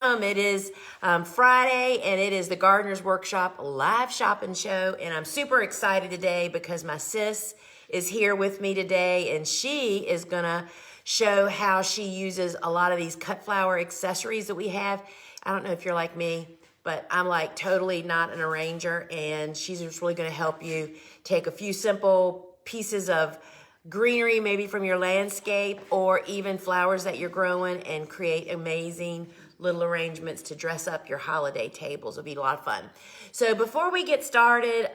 It is Friday, and it is the Gardener's Workshop live shopping show, and I'm super excited today because my sis is here with me today, and she is gonna show how she uses a lot of these cut flower accessories that we have. I don't know if you're like me, but I'm like totally not an arranger, and she's just really gonna help you take a few simple pieces of greenery, maybe from your landscape or even flowers that you're growing, and create amazing little arrangements to dress up your holiday tables. It'll be a lot of fun. So before we get started,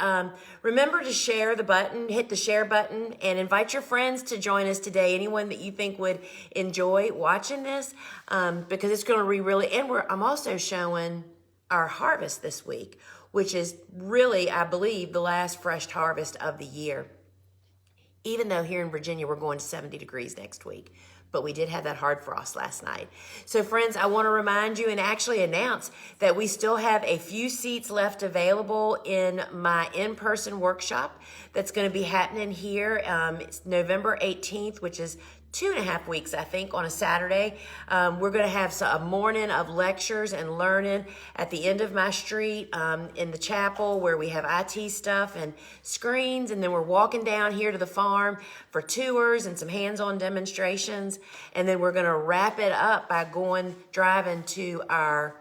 remember to share the button, hit the share button, and invite your friends to join us today. Anyone that you think would enjoy watching this, because it's going to be really, and I'm also showing our harvest this week, which is really, I believe, the last fresh harvest of the year. Even though here in Virginia, we're going to 70 degrees next week. But we did have that hard frost last night. So friends, I want to remind you and actually announce that we still have a few seats left available in my in-person workshop that's going to be happening here. It's November 18th, which is 2.5 weeks, I think, on a Saturday. We're going to have a morning of lectures and learning at the end of my street in the chapel, where we have IT stuff and screens, and then we're walking down here to the farm for tours and some hands-on demonstrations, and then we're going to wrap it up by driving to our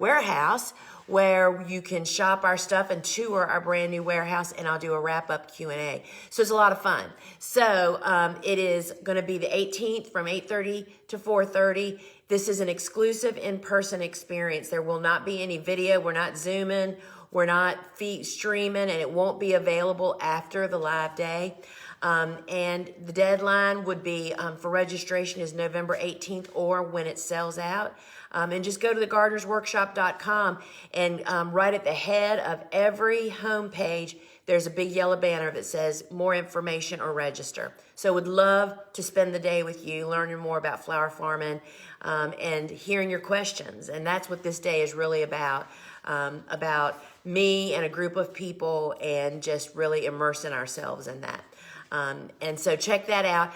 warehouse, where you can shop our stuff and tour our brand new warehouse, and I'll do a wrap-up Q&A. So it's a lot of fun. So it is going to be the 18th from 8:30 to 4:30. This is an exclusive in-person experience. There will not be any video. We're not Zooming. We're not streaming, and it won't be available after the live day. And the deadline would be for registration is November 18th, or when it sells out. And just go to thegardenersworkshop.com, and right at the head of every homepage, there's a big yellow banner that says more information or register. So would love to spend the day with you, learning more about flower farming and hearing your questions. And that's what this day is really about me and a group of people, and just really immersing ourselves in that. And so check that out.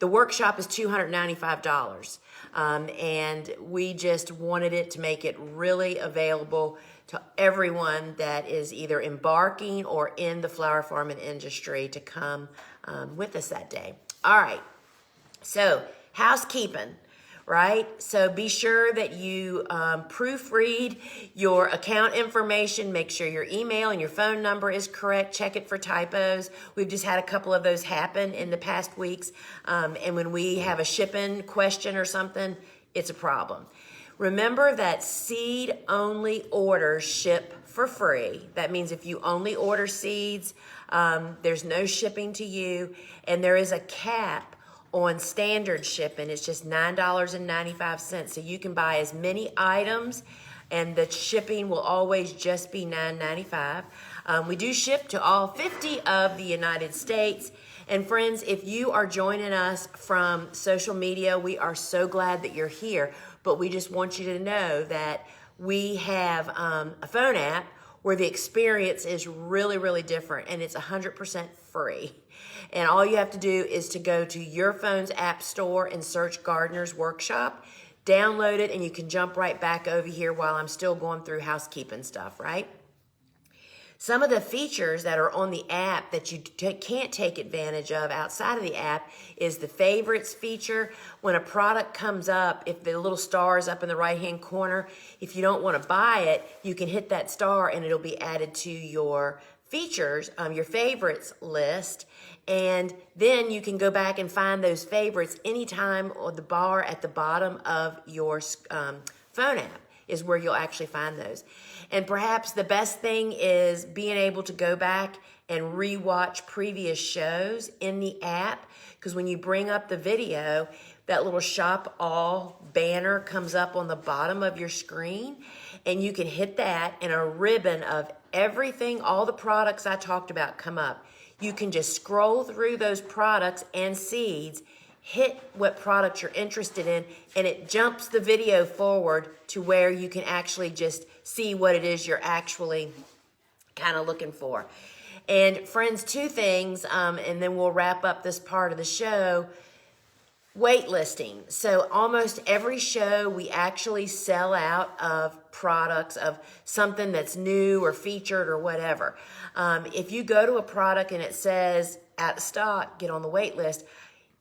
The workshop is $295. And we just wanted it to make it really available to everyone that is either embarking or in the flower farming industry to come with us that day. All right. So housekeeping. Right? So be sure that you proofread your account information. Make sure your email and your phone number is correct. Check it for typos. We've just had a couple of those happen in the past weeks. And when we have a shipping question or something, it's a problem. Remember that seed-only orders ship for free. That means if you only order seeds, there's no shipping to you. And there is a cap on standard shipping. It's just $9.95. So you can buy as many items, and the shipping will always just be $9.95. We do ship to all 50 of the United States. And friends, if you are joining us from social media, we are so glad that you're here. But we just want you to know that we have a phone app where the experience is really, really different, and it's 100% free. And all you have to do is to go to your phone's app store and search Gardener's Workshop, download it, and you can jump right back over here while I'm still going through housekeeping stuff, right? Some of the features that are on the app that you can't take advantage of outside of the app is the favorites feature. When a product comes up, if the little star is up in the right-hand corner, if you don't want to buy it, you can hit that star and it'll be added to your features, your favorites list. And then you can go back and find those favorites anytime on the bar at the bottom of your phone app is where you'll actually find those. And perhaps the best thing is being able to go back and rewatch previous shows in the app, because when you bring up the video, that little shop all banner comes up on the bottom of your screen, and you can hit that, and a ribbon of everything, all the products I talked about come up. You can just scroll through those products and seeds, hit what product you're interested in, and it jumps the video forward to where you can actually just see what it is you're actually kind of looking for. And friends, two things, and then we'll wrap up this part of the show. Waitlisting. So almost every show we actually sell out of products of something that's new or featured or whatever. If you go to a product and it says out of stock, get on the wait list.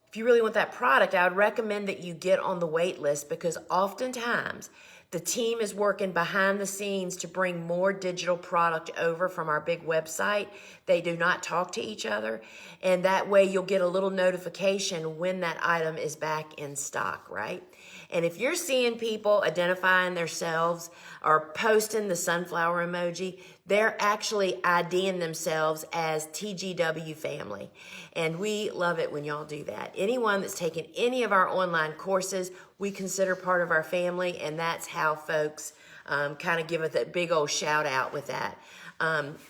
If you really want that product, I would recommend that you get on the wait list, because oftentimes the team is working behind the scenes to bring more digital product over from our big website. They do not talk to each other, and that way you'll get a little notification when that item is back in stock, right? And if you're seeing people identifying themselves or posting the sunflower emoji, they're actually IDing themselves as TGW family. And we love it when y'all do that. Anyone that's taken any of our online courses, we consider part of our family, and that's how folks kind of give us a big old shout out with that.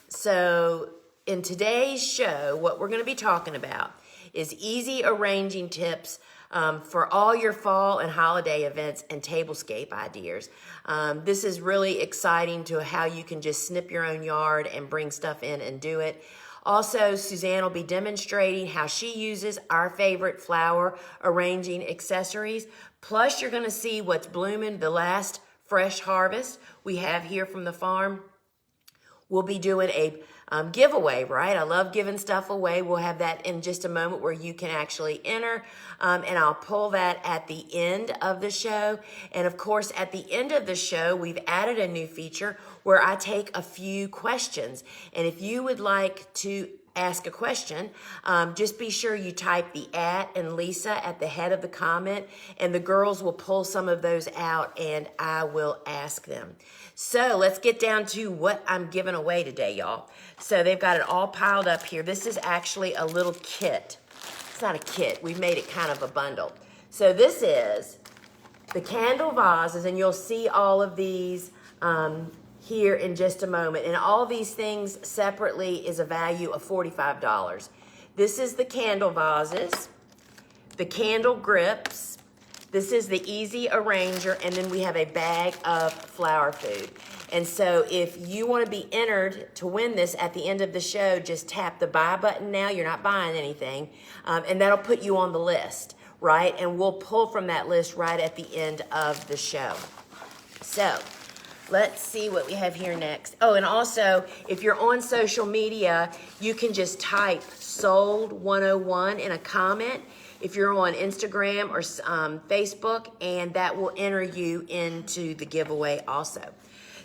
So in today's show, what we're going to be talking about is easy arranging tips for all your fall and holiday events and tablescape ideas. This is really exciting to how you can just snip your own yard and bring stuff in and do it. Also, Suzanne will be demonstrating how she uses our favorite flower arranging accessories. Plus, you're going to see what's blooming, the last fresh harvest we have here from the farm. We'll be doing a giveaway, right? I love giving stuff away. We'll have that in just a moment where you can actually enter, and I'll pull that at the end of the show. And of course, at the end of the show, we've added a new feature where I take a few questions. And if you would like to ask a question, just be sure you type the @ and Lisa at the head of the comment, and the girls will pull some of those out and I will ask them. So let's get down to what I'm giving away today, y'all. So they've got it all piled up here. This is actually a little kit. It's not a kit. We've made it kind of a bundle. So this is the candle vases, and you'll see all of these here in just a moment. And all these things separately is a value of $45. This is the candle vases, the candle grips. This is the easy arranger, and then we have a bag of flower food. And so if you want to be entered to win this at the end of the show, just tap the buy button now. You're not buying anything, and that'll put you on the list, right? And we'll pull from that list right at the end of the show. So let's see what we have here next. Oh, and also, if you're on social media, you can just type Sold 101 in a comment if you're on Instagram or Facebook, and that will enter you into the giveaway also.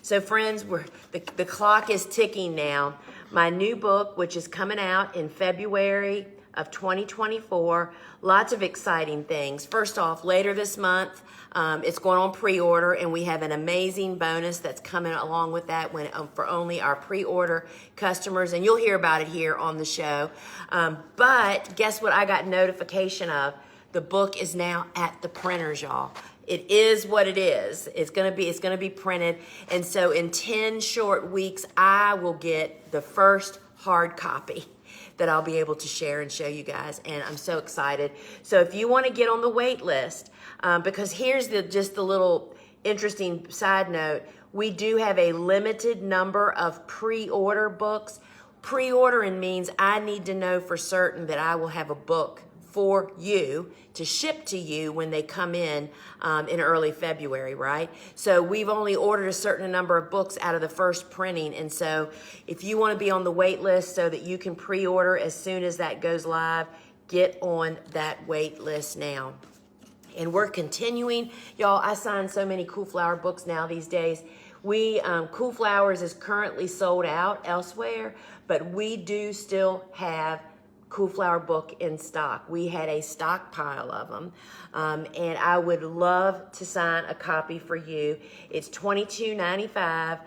So friends, the clock is ticking now. My new book, which is coming out in February of 2024, lots of exciting things. First off, later this month, it's going on pre-order, and we have an amazing bonus that's coming along with that for only our pre-order customers, and you'll hear about it here on the show. But guess what I got notification of? The book is now at the printers, y'all. It is what it is. It's gonna be printed, and so in 10 short weeks, I will get the first hard copy that I'll be able to share and show you guys, and I'm so excited. So if you want to get on the wait list, because here's just the little interesting side note, we do have a limited number of pre-order books. Pre-ordering means I need to know for certain that I will have a book for you to ship to you when they come in early February, right? So we've only ordered a certain number of books out of the first printing, and so if you want to be on the wait list so that you can pre-order as soon as that goes live, get on that wait list now. And we're continuing, y'all. I sign so many Cool Flower books now these days. Cool Flowers is currently sold out elsewhere, but we do still have Cool Flower book in stock. We had a stockpile of them, and I would love to sign a copy for you. It's $22.95,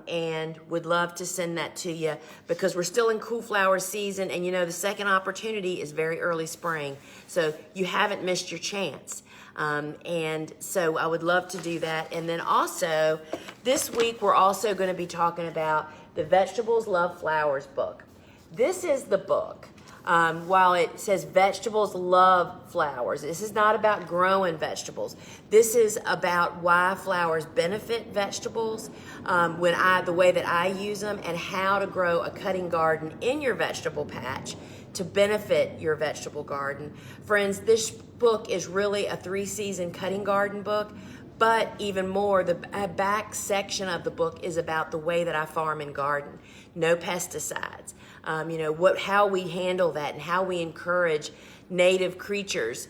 and would love to send that to you because we're still in Cool Flower season, and you know the second opportunity is very early spring, so you haven't missed your chance. And so I would love to do that. And then also this week we're also going to be talking about the Vegetables Love Flowers book. This is the book While it says vegetables love flowers, this is not about growing vegetables. This is about why flowers benefit vegetables, the way that I use them, and how to grow a cutting garden in your vegetable patch to benefit your vegetable garden. Friends, this book is really a 3-season cutting garden book, but even more, the back section of the book is about the way that I farm and garden. No pesticides. How we handle that and how we encourage native creatures,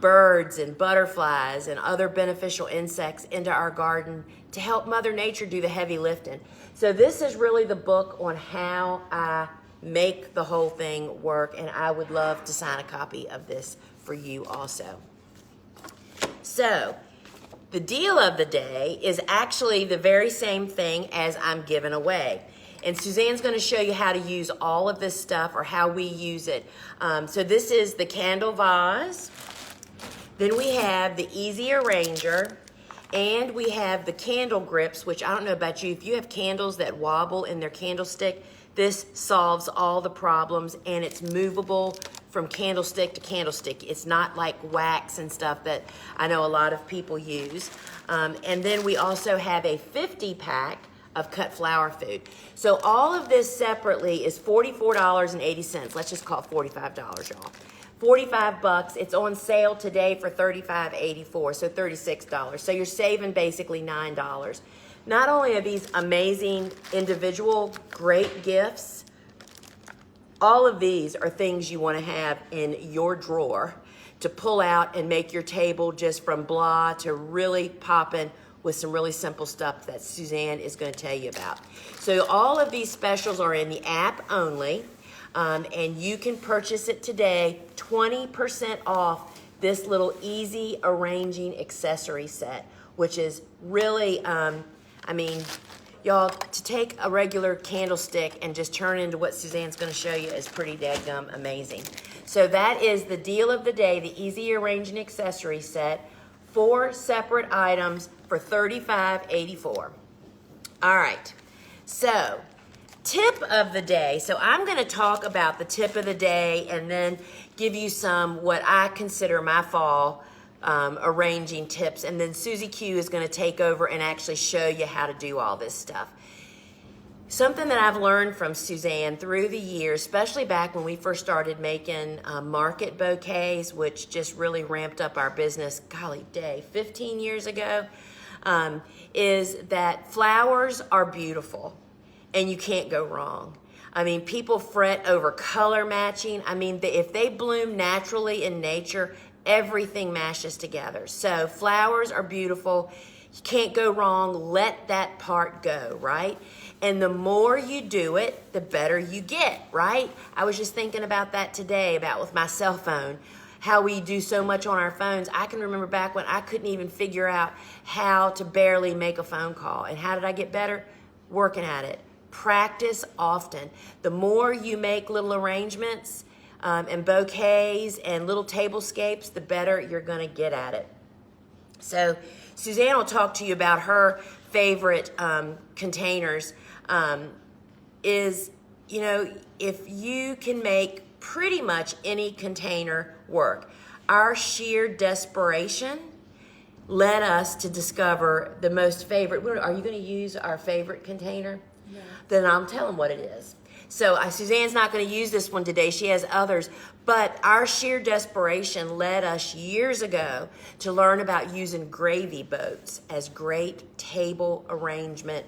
birds and butterflies and other beneficial insects into our garden to help Mother Nature do the heavy lifting. So this is really the book on how I make the whole thing work, and I would love to sign a copy of this for you also. So the deal of the day is actually the very same thing as I'm giving away. And Suzanne's going to show you how to use all of this stuff, or how we use it. So this is the candle vase. Then we have the Easy Arranger. And we have the candle grips, which I don't know about you. If you have candles that wobble in their candlestick, this solves all the problems, and it's movable from candlestick to candlestick. It's not like wax and stuff that I know a lot of people use. And then we also have a 50-pack of cut flower food. So all of this separately is $44.80. Let's just call it $45, y'all. $45. It's on sale today for $35.84, so $36. So you're saving basically $9. Not only are these amazing individual great gifts, all of these are things you want to have in your drawer to pull out and make your table just from blah to really popping with some really simple stuff that Suzanne is going to tell you about. So all of these specials are in the app only, and you can purchase it today, 20% off this little easy arranging accessory set, which is really, y'all, to take a regular candlestick and just turn it into what Suzanne's going to show you is pretty dadgum amazing. So that is the deal of the day, the easy arranging accessory set, 4 separate items for $35.84. All right, so tip of the day. So I'm going to talk about the tip of the day and then give you some what I consider my fall arranging tips, and then Susie Q is going to take over and actually show you how to do all this stuff. Something that I've learned from Suzanne through the years, especially back when we first started making market bouquets, which just really ramped up our business, golly day, 15 years ago, is that flowers are beautiful and you can't go wrong. I mean, people fret over color matching. I mean, if they bloom naturally in nature, everything mashes together. So flowers are beautiful. You can't go wrong. Let that part go, right? And the more you do it, the better you get, right? I was just thinking about that today, about with my cell phone, how we do so much on our phones. I can remember back when I couldn't even figure out how to barely make a phone call. And how did I get better? Working at it. Practice often. The more you make little arrangements and bouquets and little tablescapes, the better you're going to get at it. So Suzanne will talk to you about her favorite containers. If you can make pretty much any container work. Our sheer desperation led us to discover the most favorite. Are you going to use our favorite container? No. Then I'll tell them what it is. So Suzanne's not going to use this one today. She has others. But our sheer desperation led us years ago to learn about using gravy boats as great table arrangement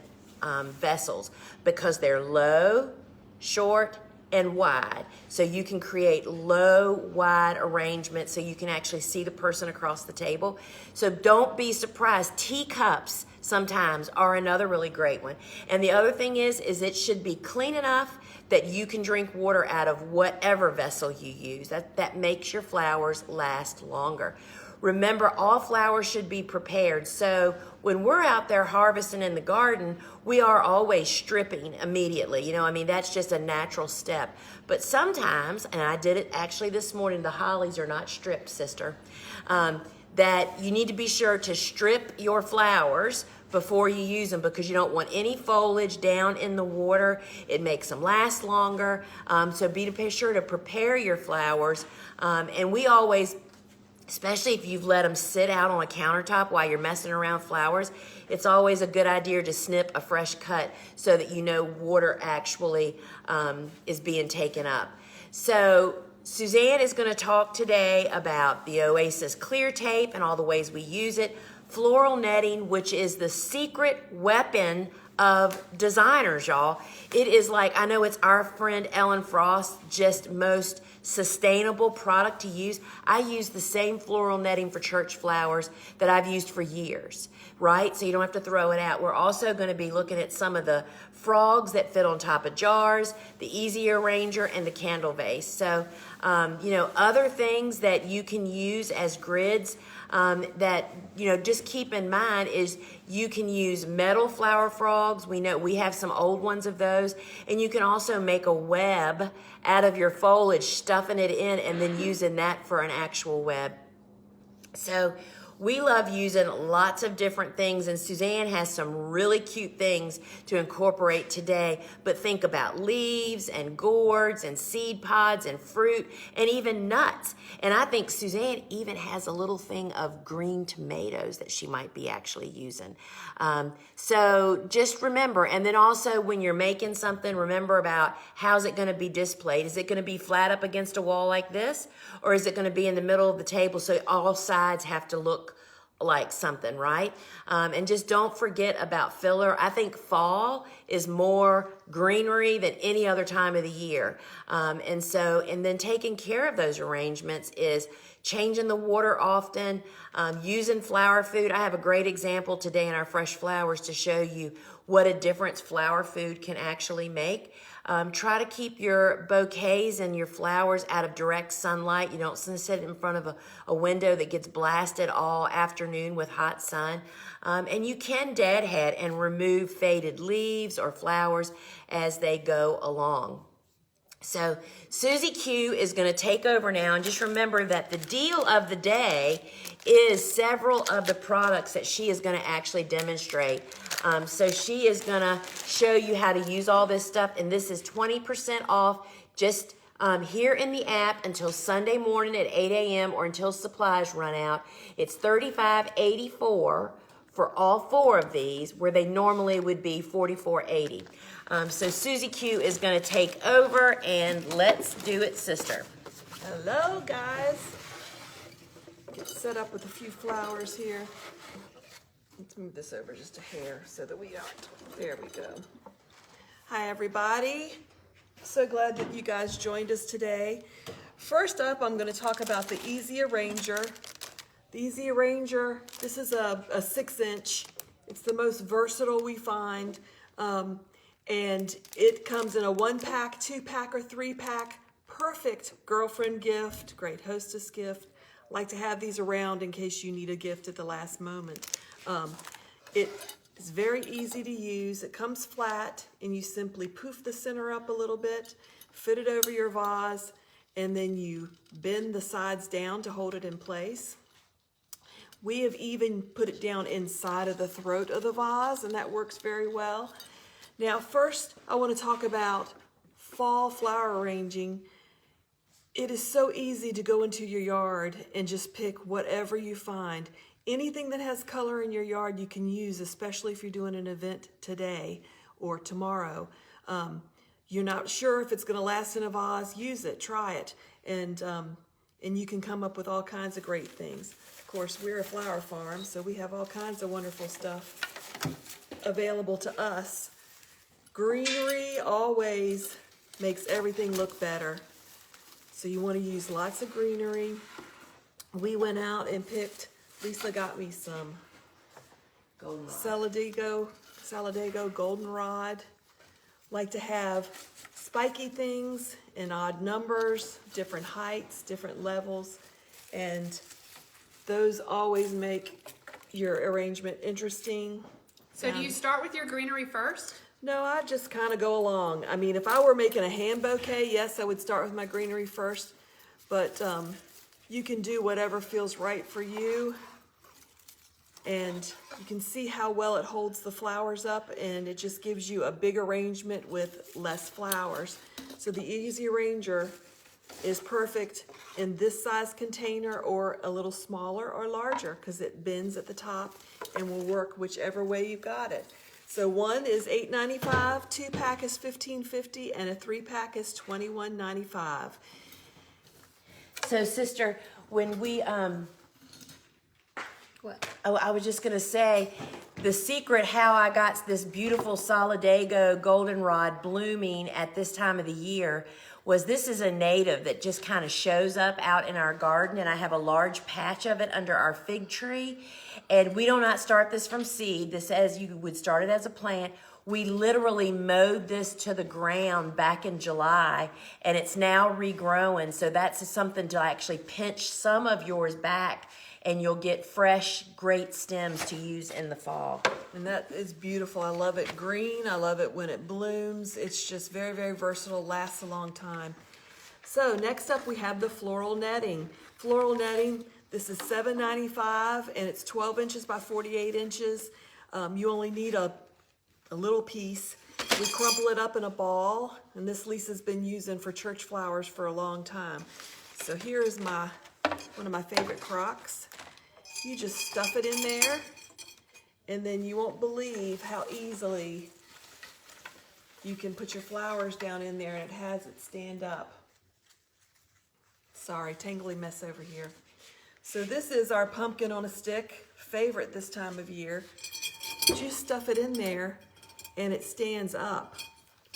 vessels, because they're low, short, and wide. So you can create low, wide arrangements so you can actually see the person across the table. So don't be surprised. Teacups sometimes are another really great one. And the other thing is it should be clean enough that you can drink water out of whatever vessel you use. That makes your flowers last longer. Remember, all flowers should be prepared. So when we're out there harvesting in the garden, we are always stripping immediately. That's just a natural step. But sometimes, and I did it actually this morning, the hollies are not stripped, sister, that you need to be sure to strip your flowers before you use them, because you don't want any foliage down in the water. It makes them last longer. So be sure to prepare your flowers. And we always, especially if you've let them sit out on a countertop while you're messing around flowers, it's always a good idea to snip a fresh cut so that you know water actually is being taken up. So Suzanne is going to talk today about the Oasis clear tape and all the ways we use it, floral netting, which is the secret weapon of designers, y'all. It is like, I know it's our friend Ellen Frost, just most sustainable product to use. I use the same floral netting for church flowers that I've used for years, right? So you don't have to throw it out. We're also going to be looking at some of the frogs that fit on top of jars, the Easy Arranger, and the candle vase. So, other things that you can use as grids that, just keep in mind is you can use metal flower frogs. We know we have some old ones of those. And you can also make a web out of your foliage, stuffing it in and then using that for an actual web. So we love using lots of different things, and Suzanne has some really cute things to incorporate today. But think about leaves and gourds and seed pods and fruit and even nuts. And I think Suzanne even has a little thing of green tomatoes that she might be actually using. So just remember, and then also when you're making something, remember about how's it going to be displayed. Is it going to be flat up against a wall like this? Or is it going to be in the middle of the table so all sides have to look like something, right? And just don't forget about filler. I think fall is more greenery than any other time of the year. And then taking care of those arrangements is changing the water often, using flower food. I have a great example today in our fresh flowers to show you what a difference flower food can actually make. Try to keep your bouquets and your flowers out of direct sunlight. You don't sit in front of a window that gets blasted all afternoon with hot sun. And you can deadhead and remove faded leaves or flowers as they go along. So Susie Q is going to take over now, and just remember that the deal of the day is several of the products that she is going to actually demonstrate. So she is going to show you how to use all this stuff, and this is 20% off just here in the app until Sunday morning at 8 a.m. or until supplies run out. It's $35.84 for all four of these, where they normally would be $44.80. So Susie Q is going to take over, and let's do it, sister. Hello, guys. Get set up with a few flowers here. Let's move this over just a hair so that we don't. There we go. Hi, everybody. So glad that you guys joined us today. First up, I'm going to talk about the Easy Arranger. The Easy Arranger, this is a 6-inch. It's the most versatile we find. And it comes in a 1-pack, 2-pack, or 3-pack. Perfect girlfriend gift, great hostess gift. Like to have these around in case you need a gift at the last moment. It is very easy to use. It comes flat, and you simply poof the center up a little bit, fit it over your vase, and then you bend the sides down to hold it in place. We have even put it down inside of the throat of the vase, and that works very well. Now, first, I want to talk about fall flower arranging. It is so easy to go into your yard and just pick whatever you find. Anything that has color in your yard you can use, especially if you're doing an event today or tomorrow. You're not sure if it's going to last in a vase, use it, try it, and you can come up with all kinds of great things. Of course, we're a flower farm, so we have all kinds of wonderful stuff available to us. Greenery always makes everything look better. So you want to use lots of greenery. We went out and picked, Lisa got me some Solido Golden Rod. Like to have spiky things in odd numbers, different heights, different levels, and those always make your arrangement interesting. So do you start with your greenery first? No, I just kind of go along. I mean, if I were making a hand bouquet, yes, I would start with my greenery first, but you can do whatever feels right for you. And you can see how well it holds the flowers up, and it just gives you a big arrangement with less flowers. So the Easy Arranger is perfect in this size container or a little smaller or larger because it bends at the top and will work whichever way you got it. So one is $8.95, 2-pack is $15.50, and a 3-pack is $21.95. So, sister, when we What? oh, I was just gonna say, the secret how I got this beautiful Solido Golden Rod blooming at this time of the year was this is a native that just kind of shows up out in our garden, and I have a large patch of it under our fig tree. And we do not start this from seed. This as you would start it as a plant. We literally mowed this to the ground back in July, and it's now regrowing. So that's something to actually pinch some of yours back, and you'll get fresh, great stems to use in the fall. And that is beautiful. I love it green. I love it when it blooms. It's just very, very versatile, lasts a long time. So next up we have the floral netting. Floral netting, this is $7.95 and it's 12 inches by 48 inches. You only need a little piece. We crumple it up in a ball, and this Lisa's been using for church flowers for a long time. So here is one of my favorite crocks. You just stuff it in there, and then you won't believe how easily you can put your flowers down in there, and it has it stand up. Sorry, tangly mess over here. So this is our pumpkin on a stick, favorite this time of year. Just stuff it in there, and it stands up.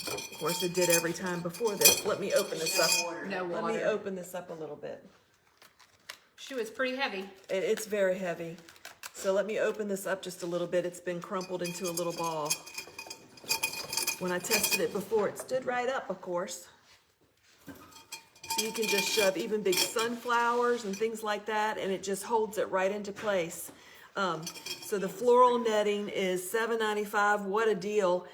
Of course, it did every time before this. Let me open this up. No water. Let me open this up a little bit. Shoot, it's pretty heavy. It's very heavy. So let me open this up just a little bit. It's been crumpled into a little ball. When I tested it before, it stood right up, of course. So you can just shove even big sunflowers and things like that, and it just holds it right into place. So the floral netting is $7.95. What a deal.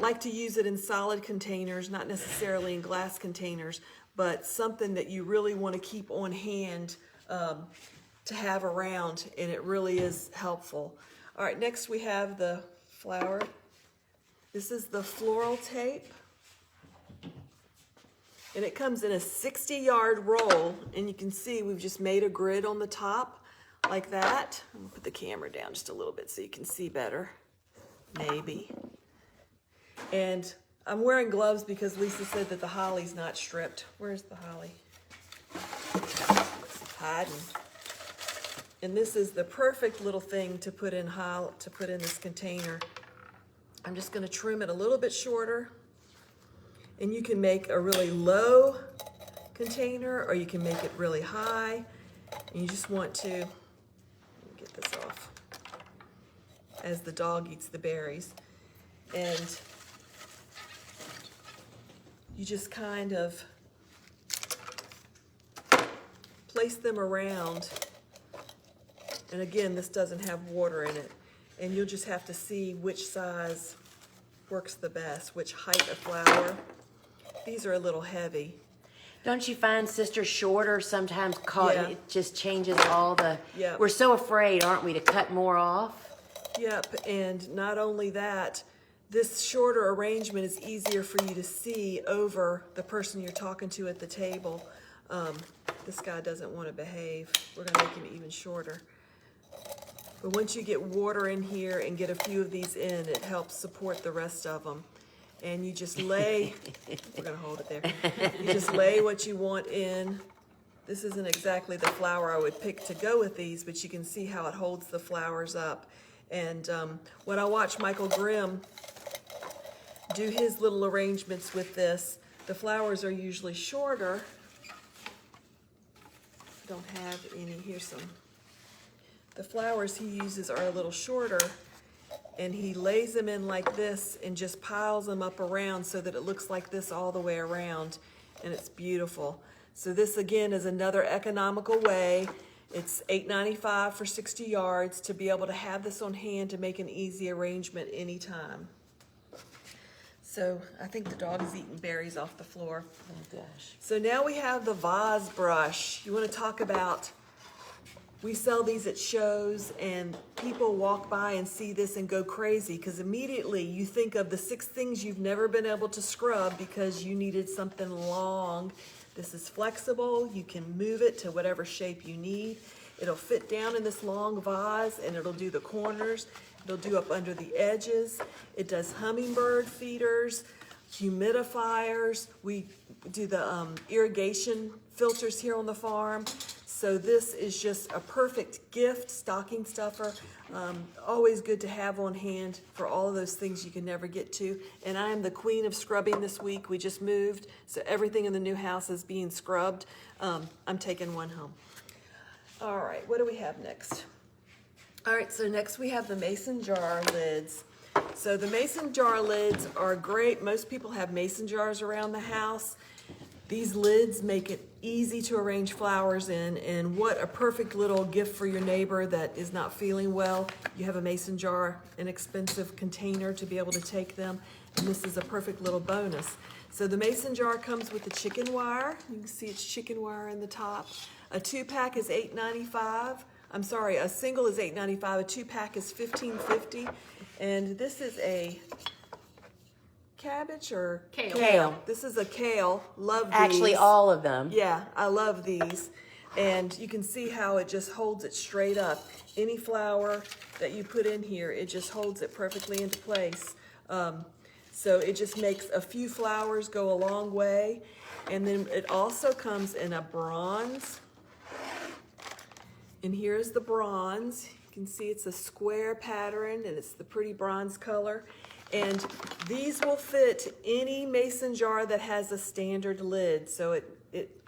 Like to use it in solid containers, not necessarily in glass containers, but something that you really want to keep on hand to have around, and it really is helpful. All right, next we have the flower. This is the Floral Tape, and it comes in a 60-yard roll, and you can see we've just made a grid on the top like that. I'm gonna put the camera down just a little bit so you can see better, maybe. And I'm wearing gloves because Lisa said that the holly's not stripped. Where's the holly? It's hiding. And this is the perfect little thing to put in this container. I'm just going to trim it a little bit shorter, and you can make a really low container, or you can make it really high. And you just want to, let me get this off, as the dog eats the berries. And you just kind of place them around. And again, this doesn't have water in it. And you'll just have to see which size works the best, which height of flower. These are a little heavy. Don't you find, sister, shorter sometimes Yeah. it just changes all the... Yep. We're so afraid, aren't we, to cut more off? Yep, and not only that, this shorter arrangement is easier for you to see over the person you're talking to at the table. This guy doesn't want to behave. We're going to make him even shorter. But once you get water in here and get a few of these in, it helps support the rest of them. And you just lay, we're going to hold it there. You just lay what you want in. This isn't exactly the flower I would pick to go with these, but you can see how it holds the flowers up. And when I watch Michael Grimm do his little arrangements with this, the flowers are usually shorter. I don't have any, here's some. The flowers he uses are a little shorter, and he lays them in like this and just piles them up around so that it looks like this all the way around, and it's beautiful. So this again is another economical way. It's $8.95 for 60 yards to be able to have this on hand to make an easy arrangement anytime. So I think the dog is eating berries off the floor. Oh, gosh. So now we have the vase brush. You want to talk about We sell these at shows, and people walk by and see this and go crazy because immediately you think of the 6 things you've never been able to scrub because you needed something long. This is flexible. You can move it to whatever shape you need. It'll fit down in this long vase, and it'll do the corners. It'll do up under the edges. It does hummingbird feeders, humidifiers. We do the irrigation filters here on the farm. So this is just a perfect gift, stocking stuffer. Always good to have on hand for all of those things you can never get to. And I am the queen of scrubbing this week. We just moved, so everything in the new house is being scrubbed. I'm taking one home. All right, what do we have next? All right, so next we have the mason jar lids. So the mason jar lids are great. Most people have mason jars around the house. These lids make it easy to arrange flowers in, and what a perfect little gift for your neighbor that is not feeling well. You have a mason jar, an expensive container to be able to take them, and this is a perfect little bonus. So the mason jar comes with the chicken wire. You can see it's chicken wire in the top. A 2-pack is $8.95. I'm sorry, a single is $8.95. A 2-pack is $15.50. And this is a cabbage or Kale. This is a kale. Love these. Actually, all of them. Yeah, I love these. And you can see how it just holds it straight up. Any flower that you put in here, it just holds it perfectly into place. So it just makes a few flowers go a long way. And then it also comes in a bronze. And here's the bronze. You can see it's a square pattern, and it's the pretty bronze color. And these will fit any mason jar that has a standard lid. So it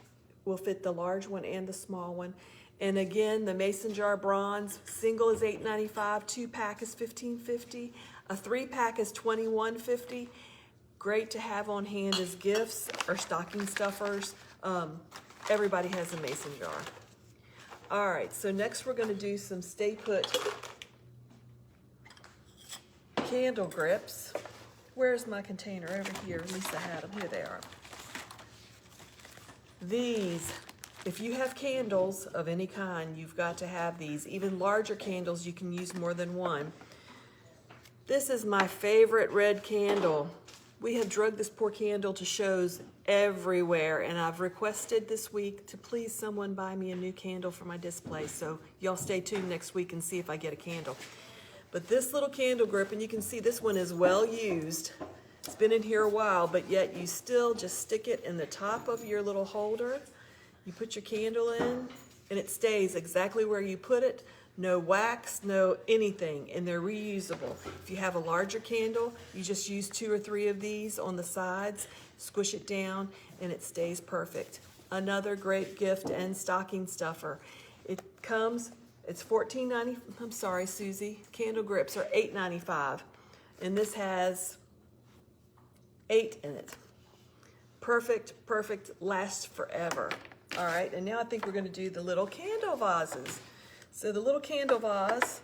will fit the large one and the small one. And again, the mason jar bronze, single is $8.95, 2-pack is $15.50, a 3-pack is $21.50. Great to have on hand as gifts or stocking stuffers. Everybody has a mason jar. All right, so next we're going to do some stay put candle grips. Where's my container? Over here. At least I had them. Here they are. These, if you have candles of any kind, you've got to have these. Even larger candles, you can use more than one. This is my favorite red candle. We have drugged this poor candle to shows everywhere, and I've requested this week to please someone buy me a new candle for my display. So y'all stay tuned next week and see if I get a candle. But this little candle grip, and you can see this one is well used. It's been in here a while, but yet you still just stick it in the top of your little holder. You put your candle in, and it stays exactly where you put it. No wax, no anything, and they're reusable. If you have a larger candle, you just use 2 or 3 of these on the sides, squish it down, and it stays perfect. Another great gift and stocking stuffer. It comes, it's $14.90. I'm sorry, Susie. Candle grips are $8.95, and this has 8 in it. Perfect, perfect, lasts forever. All right, and now I think we're going to do the little candle vases. So the little candle vase,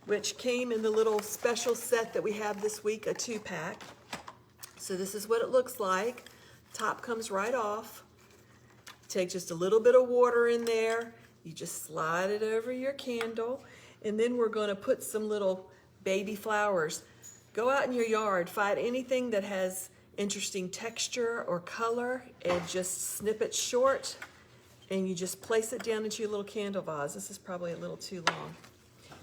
which came in the little special set that we have this week, a 2-pack. So this is what it looks like. Top comes right off. Take just a little bit of water in there. You just slide it over your candle. And then we're going to put some little baby flowers. Go out in your yard, find anything that has interesting texture or color, and just snip it short. And you just place it down into your little candle vase. This is probably a little too long.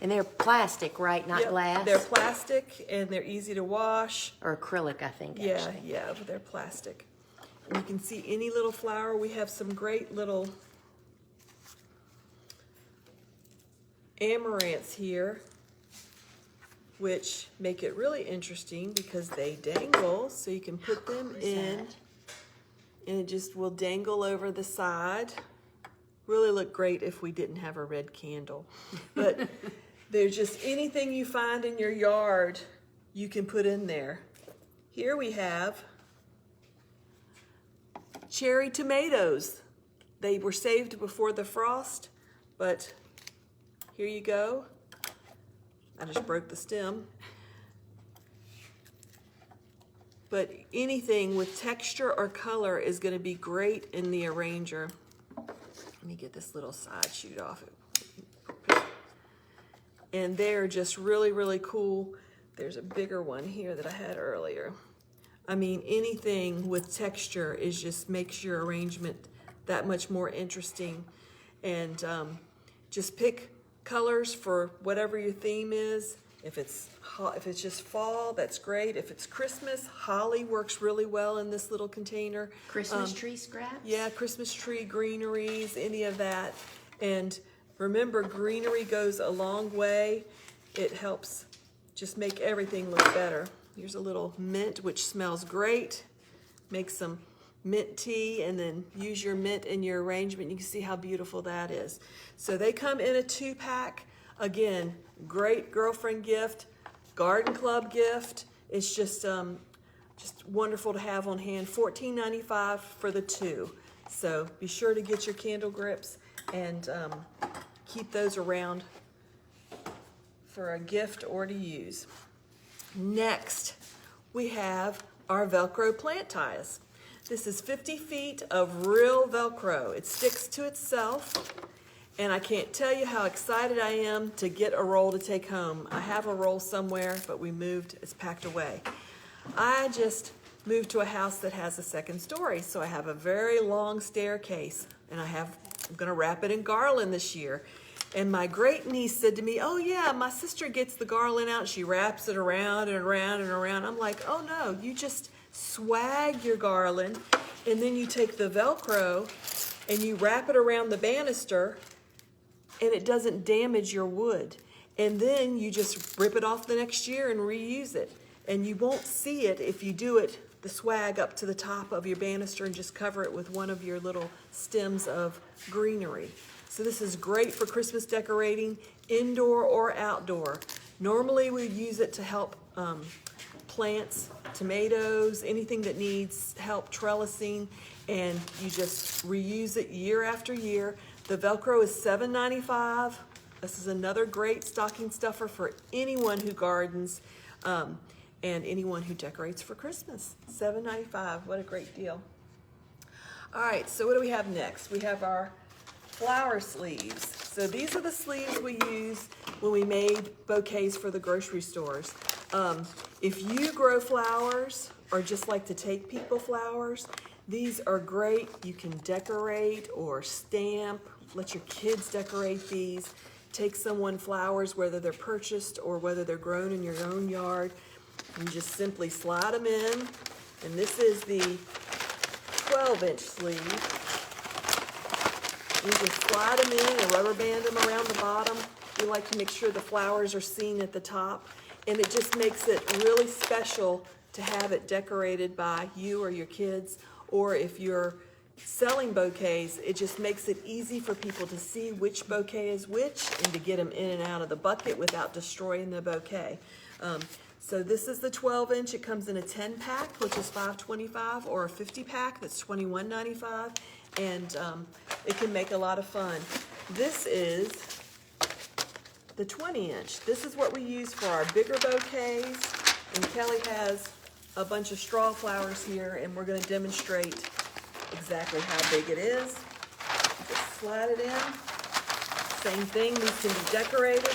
And they're plastic, right? Not Yep, glass? they're plastic, and they're easy to wash. Or acrylic, I think, Yeah, actually. yeah, but they're plastic. And you can see any little flower. We have some great little amaranths here, which make it really interesting because they dangle, so you can put them in, and it just will dangle over the side. Really look great if we didn't have a red candle. But there's just anything you find in your yard you can put in there. Here we have cherry tomatoes. They were saved before the frost, but here you go. I just broke the stem. But anything with texture or color is going to be great in the arranger. Let me get this little side shoot off. and they're just really, really cool. There's a bigger one here that I had earlier. I mean, anything with texture is just makes your arrangement that much more interesting. And just pick colors for whatever your theme is. If it's just fall, that's great. If it's Christmas, holly works really well in this little container. Christmas tree scraps? Yeah, Christmas tree, greeneries, any of that. And remember, greenery goes a long way. It helps just make everything look better. Here's a little mint, which smells great. Make some mint tea and then use your mint in your arrangement. You can see how beautiful that is. So they come in a 2-pack. Again, great girlfriend gift, garden club gift. It's just wonderful to have on hand. $14.95 for the 2. So be sure to get your candle grips and keep those around for a gift or to use. Next, we have our Velcro plant ties. This is 50 feet of real Velcro. It sticks to itself, and I can't tell you how excited I am to get a roll to take home. I have a roll somewhere, but we moved, it's packed away. I just moved to a house that has a 2nd story, so I have a very long staircase, and I'm gonna wrap it in garland this year. And my great niece said to me, oh yeah, my sister gets the garland out, she wraps it around and around and around. I'm like, oh no, you just swag your garland, and then you take the Velcro and you wrap it around the banister, and it doesn't damage your wood. And then you just rip it off the next year and reuse it. And you won't see it if you do it, the swag up to the top of your banister, and just cover it with one of your little stems of greenery. So this is great for Christmas decorating, indoor or outdoor. Normally we'd use it to help plants, tomatoes, anything that needs help trellising, and you just reuse it year after year. The Velcro is $7.95. This is another great stocking stuffer for anyone who gardens and anyone who decorates for Christmas. $7.95, what a great deal. All right, so what do we have next? We have our flower sleeves. So these are the sleeves we used when we made bouquets for the grocery stores. If you grow flowers or just like to take people flowers, these are great. You can decorate or stamp, let your kids decorate these. Take someone flowers, whether they're purchased or whether they're grown in your own yard, and just simply slide them in. And this is the 12-inch sleeve. You just slide them in and rubber band them around the bottom. We like to make sure the flowers are seen at the top, and it just makes it really special to have it decorated by you or your kids, or if you're selling bouquets, it just makes it easy for people to see which bouquet is which and to get them in and out of the bucket without destroying the bouquet. So this is the 12-inch. It comes in a 10-pack, which is $5.25, or a 50-pack that's $21.95, and it can make a lot of fun. This is the 20-inch. This is what we use for our bigger bouquets, and Kelly has a bunch of straw flowers here, and we're going to demonstrate exactly how big it is. Just slide it in. Same thing, these can be decorated,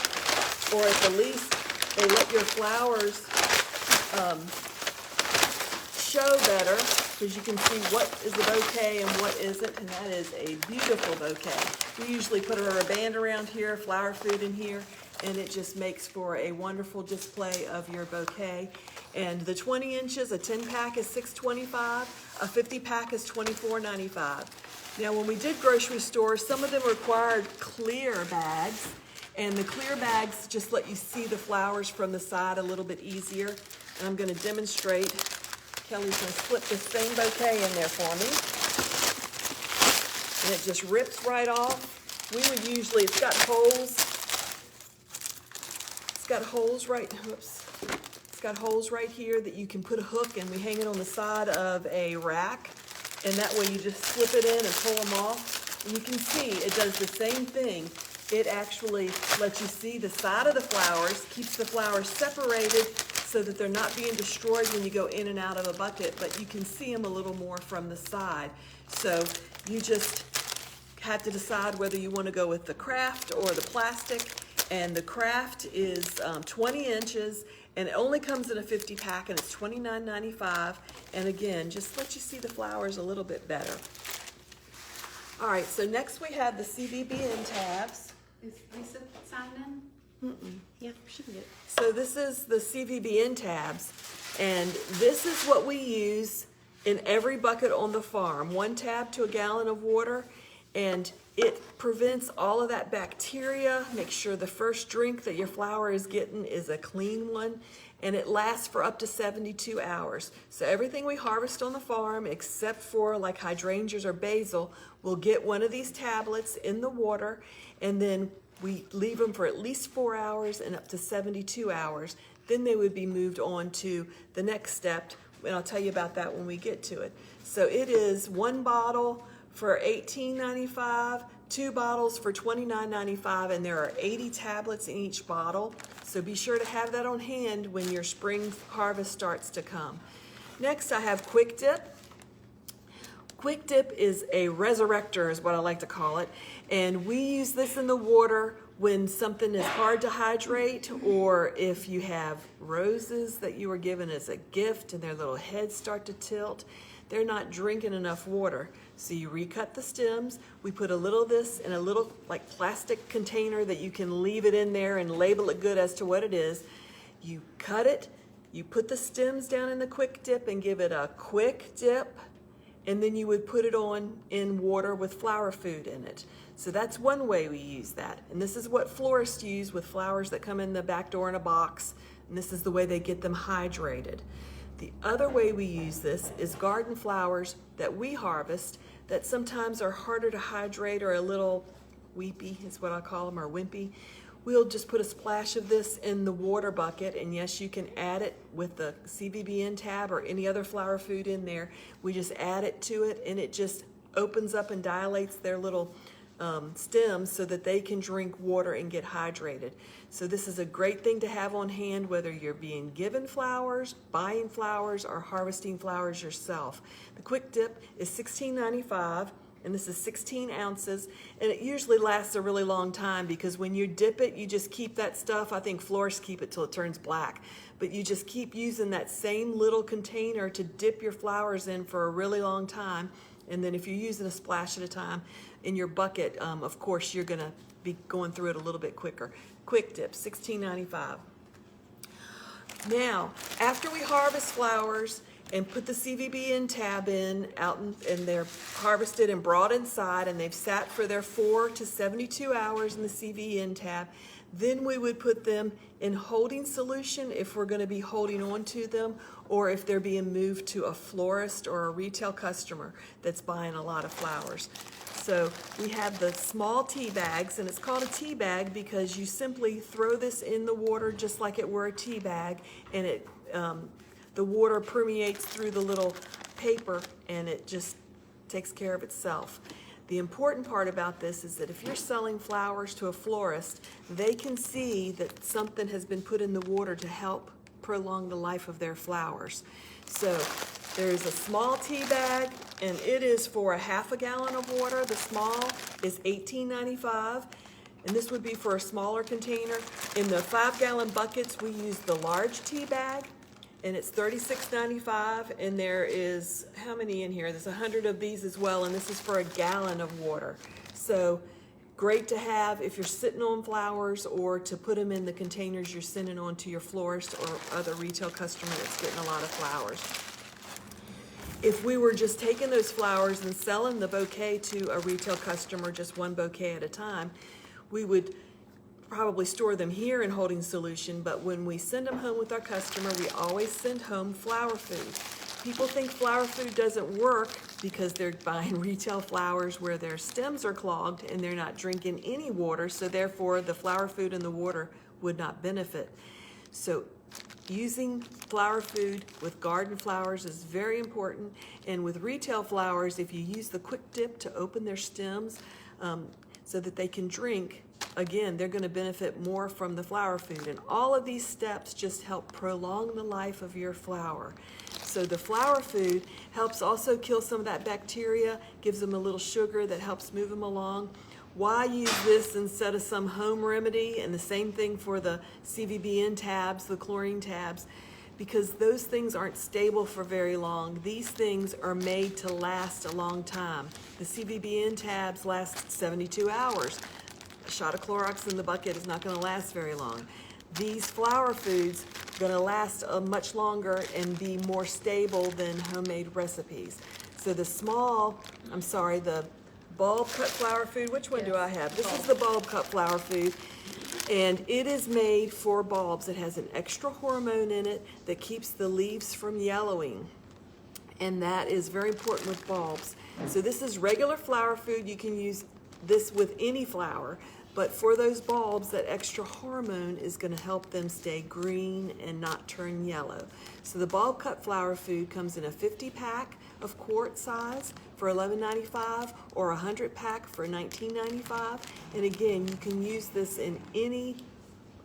or at the least they let your flowers show better, because you can see what is a bouquet and what isn't, and that is a beautiful bouquet. We usually put a rubber band around here, flower food in here, and it just makes for a wonderful display of your bouquet. And the 20 inches, a 10-pack is $6.25, a 50-pack is $24.95. Now, when we did grocery stores, some of them required clear bags, and the clear bags just let you see the flowers from the side a little bit easier. And I'm going to demonstrate. Kelly's going to slip this same bouquet in there for me. And it just rips right off. We would usually, it's got holes. It's got holes right, whoops. It's got holes right here that you can put a hook, and we hang it on the side of a rack. And that way you just slip it in and pull them off. And you can see it does the same thing. It actually lets you see the side of the flowers, keeps the flowers separated so that they're not being destroyed when you go in and out of a bucket, but you can see them a little more from the side. So you just have to decide whether you want to go with the craft or the plastic, And the craft is 20 inches, and it only comes in a 50 pack, and it's $29.95. And again, just let you see the flowers a little bit better. All right, so next we have the CVB tabs. Is Lisa signed in? Yeah, she can get it. So this is the CVB tabs, and this is what we use in every bucket on the farm. 1 tab to a gallon of water, and it prevents all of that bacteria. Make sure the first drink that your flower is getting is a clean one, and it lasts for up to 72 hours. So everything we harvest on the farm, except for like hydrangeas or basil, will get one of these tablets in the water, and then we leave them for at least 4 hours and up to 72 hours. Then they would be moved on to the next step, and I'll tell you about that when we get to it. So it is 1 bottle for $18.95, 2 bottles for $29.95, and there are 80 tablets in each bottle. So be sure to have that on hand when your spring harvest starts to come. Next, I have Quick Dip. Quick Dip is a resurrector, is what I like to call it, and we use this in the water when something is hard to hydrate, or if you have roses that you were given as a gift and their little heads start to tilt, they're not drinking enough water. So you recut the stems. We put a little of this in a little like plastic container that you can leave it in there and label it good as to what it is. You cut it, you put the stems down in the Quick Dip and give it a quick dip, and then you would put it on in water with flower food in it. So that's one way we use that. And this is what florists use with flowers that come in the back door in a box. And this is the way they get them hydrated. The other way we use this is garden flowers that we harvest that sometimes are harder to hydrate or a little weepy, is what I call them, or wimpy. We'll just put a splash of this in the water bucket, and yes, you can add it with the CVB tab or any other flower food in there. We just add it to it, and it just opens up and dilates their little stems so that they can drink water and get hydrated. So this is a great thing to have on hand, whether you're being given flowers, buying flowers, or harvesting flowers yourself. The Quick Dip is $16.95. And this is 16 ounces, and it usually lasts a really long time because when you dip it, you just keep that stuff. I think florists keep it till it turns black, but you just keep using that same little container to dip your flowers in for a really long time. And then if you're using a splash at a time in your bucket, of course, you're gonna be going through it a little bit quicker. Quick Dip, $16.95. Now, after we harvest flowers and put the CVB tab in, and they're harvested and brought inside, and they've sat for their 4 to 72 hours in the CVB tab, then we would put them in holding solution if we're going to be holding on to them, or if they're being moved to a florist or a retail customer that's buying a lot of flowers. So we have the small tea bags, and it's called a tea bag because you simply throw this in the water just like it were a tea bag, and it the water permeates through the little paper, and it just takes care of itself. The important part about this is that if you're selling flowers to a florist, they can see that something has been put in the water to help prolong the life of their flowers. So there's a small tea bag, and it is for a half a gallon of water. The small is $18.95. And this would be for a smaller container. In the 5-gallon buckets, we use the large tea bag, and it's $36.95, and there is, how many in here? There's 100 of these as well, and this is for a gallon of water. So great to have if you're sitting on flowers, or to put them in the containers you're sending on to your florist or other retail customer that's getting a lot of flowers. If we were just taking those flowers and selling the bouquet to a retail customer, just one bouquet at a time, we would probably store them here in holding solution, but when we send them home with our customer, we always send home flower food. People think flower food doesn't work because they're buying retail flowers where their stems are clogged and they're not drinking any water, so therefore the flower food and the water would not benefit. So using flower food with garden flowers is very important, and with retail flowers, if you use the Quick Dip to open their stems so that they can drink, again, they're going to benefit more from the flower food. And all of these steps just help prolong the life of your flower. So the flower food helps also kill some of that bacteria, gives them a little sugar that helps move them along. Why use this instead of some home remedy? And the same thing for the CVB tabs, the chlorine tabs, because those things aren't stable for very long. These things are made to last a long time. The CVB tabs last 72 hours. A shot of Clorox in the bucket is not going to last very long. These flower foods are going to last much longer and be more stable than homemade recipes. So the bulb cut flower food, which one do I have? This is the bulb cut flower food, and it is made for bulbs. It has an extra hormone in it that keeps the leaves from yellowing, and that is very important with bulbs. So this is regular flower food. You can use this with any flower, but for those bulbs, that extra hormone is going to help them stay green and not turn yellow. So the bulb cut flower food comes in a 50 pack of quart size for $11.95 or a 100 pack for $19.95. And again, you can use this in any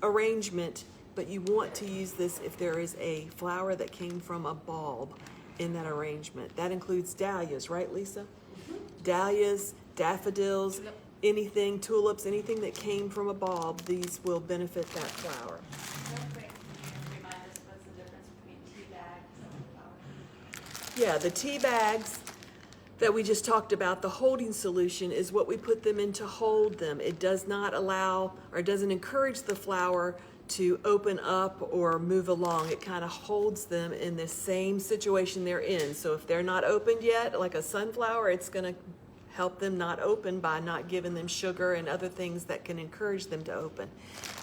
arrangement, but you want to use this if there is a flower that came from a bulb in that arrangement. That includes dahlias, right, Lisa? Dahlias, daffodils, anything, tulips, anything that came from a bulb, these will benefit that flower. Real quick, can you remind us what's the difference between tea bags and flowers? Yeah, the tea bags that we just talked about, the holding solution is what we put them in to hold them. It does not allow or doesn't encourage the flower to open up or move along. It kind of holds them in the same situation they're in. So if they're not opened yet, like a sunflower, it's going to help them not open by not giving them sugar and other things that can encourage them to open.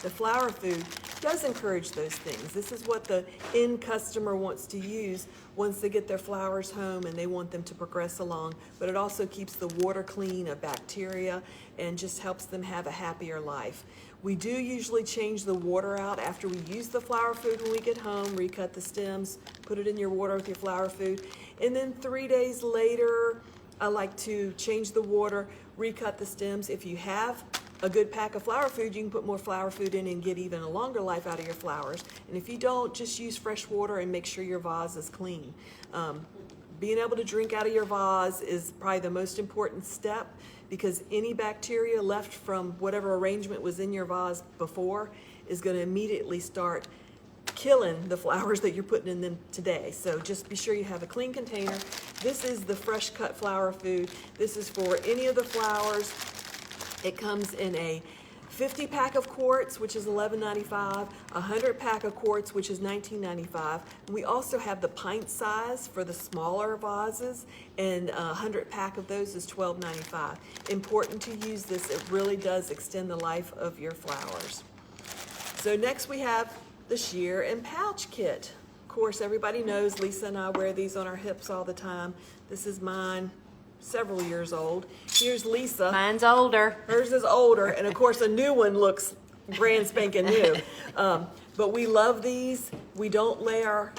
The flower food does encourage those things. This is what the end customer wants to use once they get their flowers home and they want them to progress along, but it also keeps the water clean of bacteria and just helps them have a happier life. We do usually change the water out after we use the flower food when we get home, recut the stems, put it in your water with your flower food, and then 3 days later, I like to change the water, recut the stems. If you have a good pack of flower food, you can put more flower food in and get even a longer life out of your flowers. And if you don't, just use fresh water and make sure your vase is clean. Being able to drink out of your vase is probably the most important step, because any bacteria left from whatever arrangement was in your vase before is going to immediately start killing the flowers that you're putting in them today. So just be sure you have a clean container. This is the fresh cut flower food. This is for any of the flowers. It comes in a 50 pack of quarts, which is $11.95, a 100 pack of quarts, which is $19.95. We also have the pint size for the smaller vases, and a 100 pack of those is $12.95. Important to use this. It really does extend the life of your flowers. So next we have the shear and pouch kit. Of course, everybody knows Lisa and I wear these on our hips all the time. This is mine, several years old. Here's Lisa. Mine's older. Hers is older, and of course a new one looks brand spanking new. But we love these. We don't lay our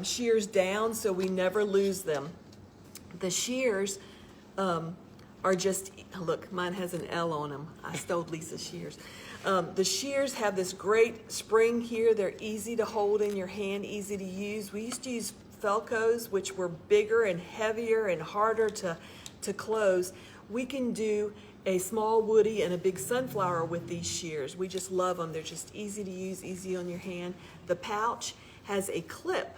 shears down, so we never lose them. The shears are just, look, mine has an L on them. I stole Lisa's shears. The shears have this great spring here. They're easy to hold in your hand, easy to use. We used to use Velcros, which were bigger and heavier and harder to close. We can do a small woody and a big sunflower with these shears. We just love them. They're just easy to use, easy on your hand. The pouch has a clip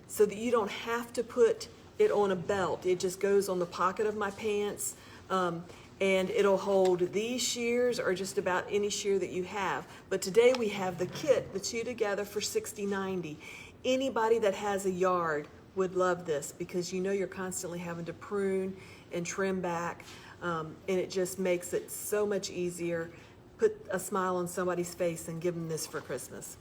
so that you don't have to put it on a belt. It just goes on the pocket of my pants. And it'll hold these shears or just about any shear that you have. But today we have the kit, the two together, for $60.90. Anybody that has a yard would love this, because you know you're constantly having to prune and trim back, and it just makes it so much easier. Put a smile on somebody's face and give them this for Christmas.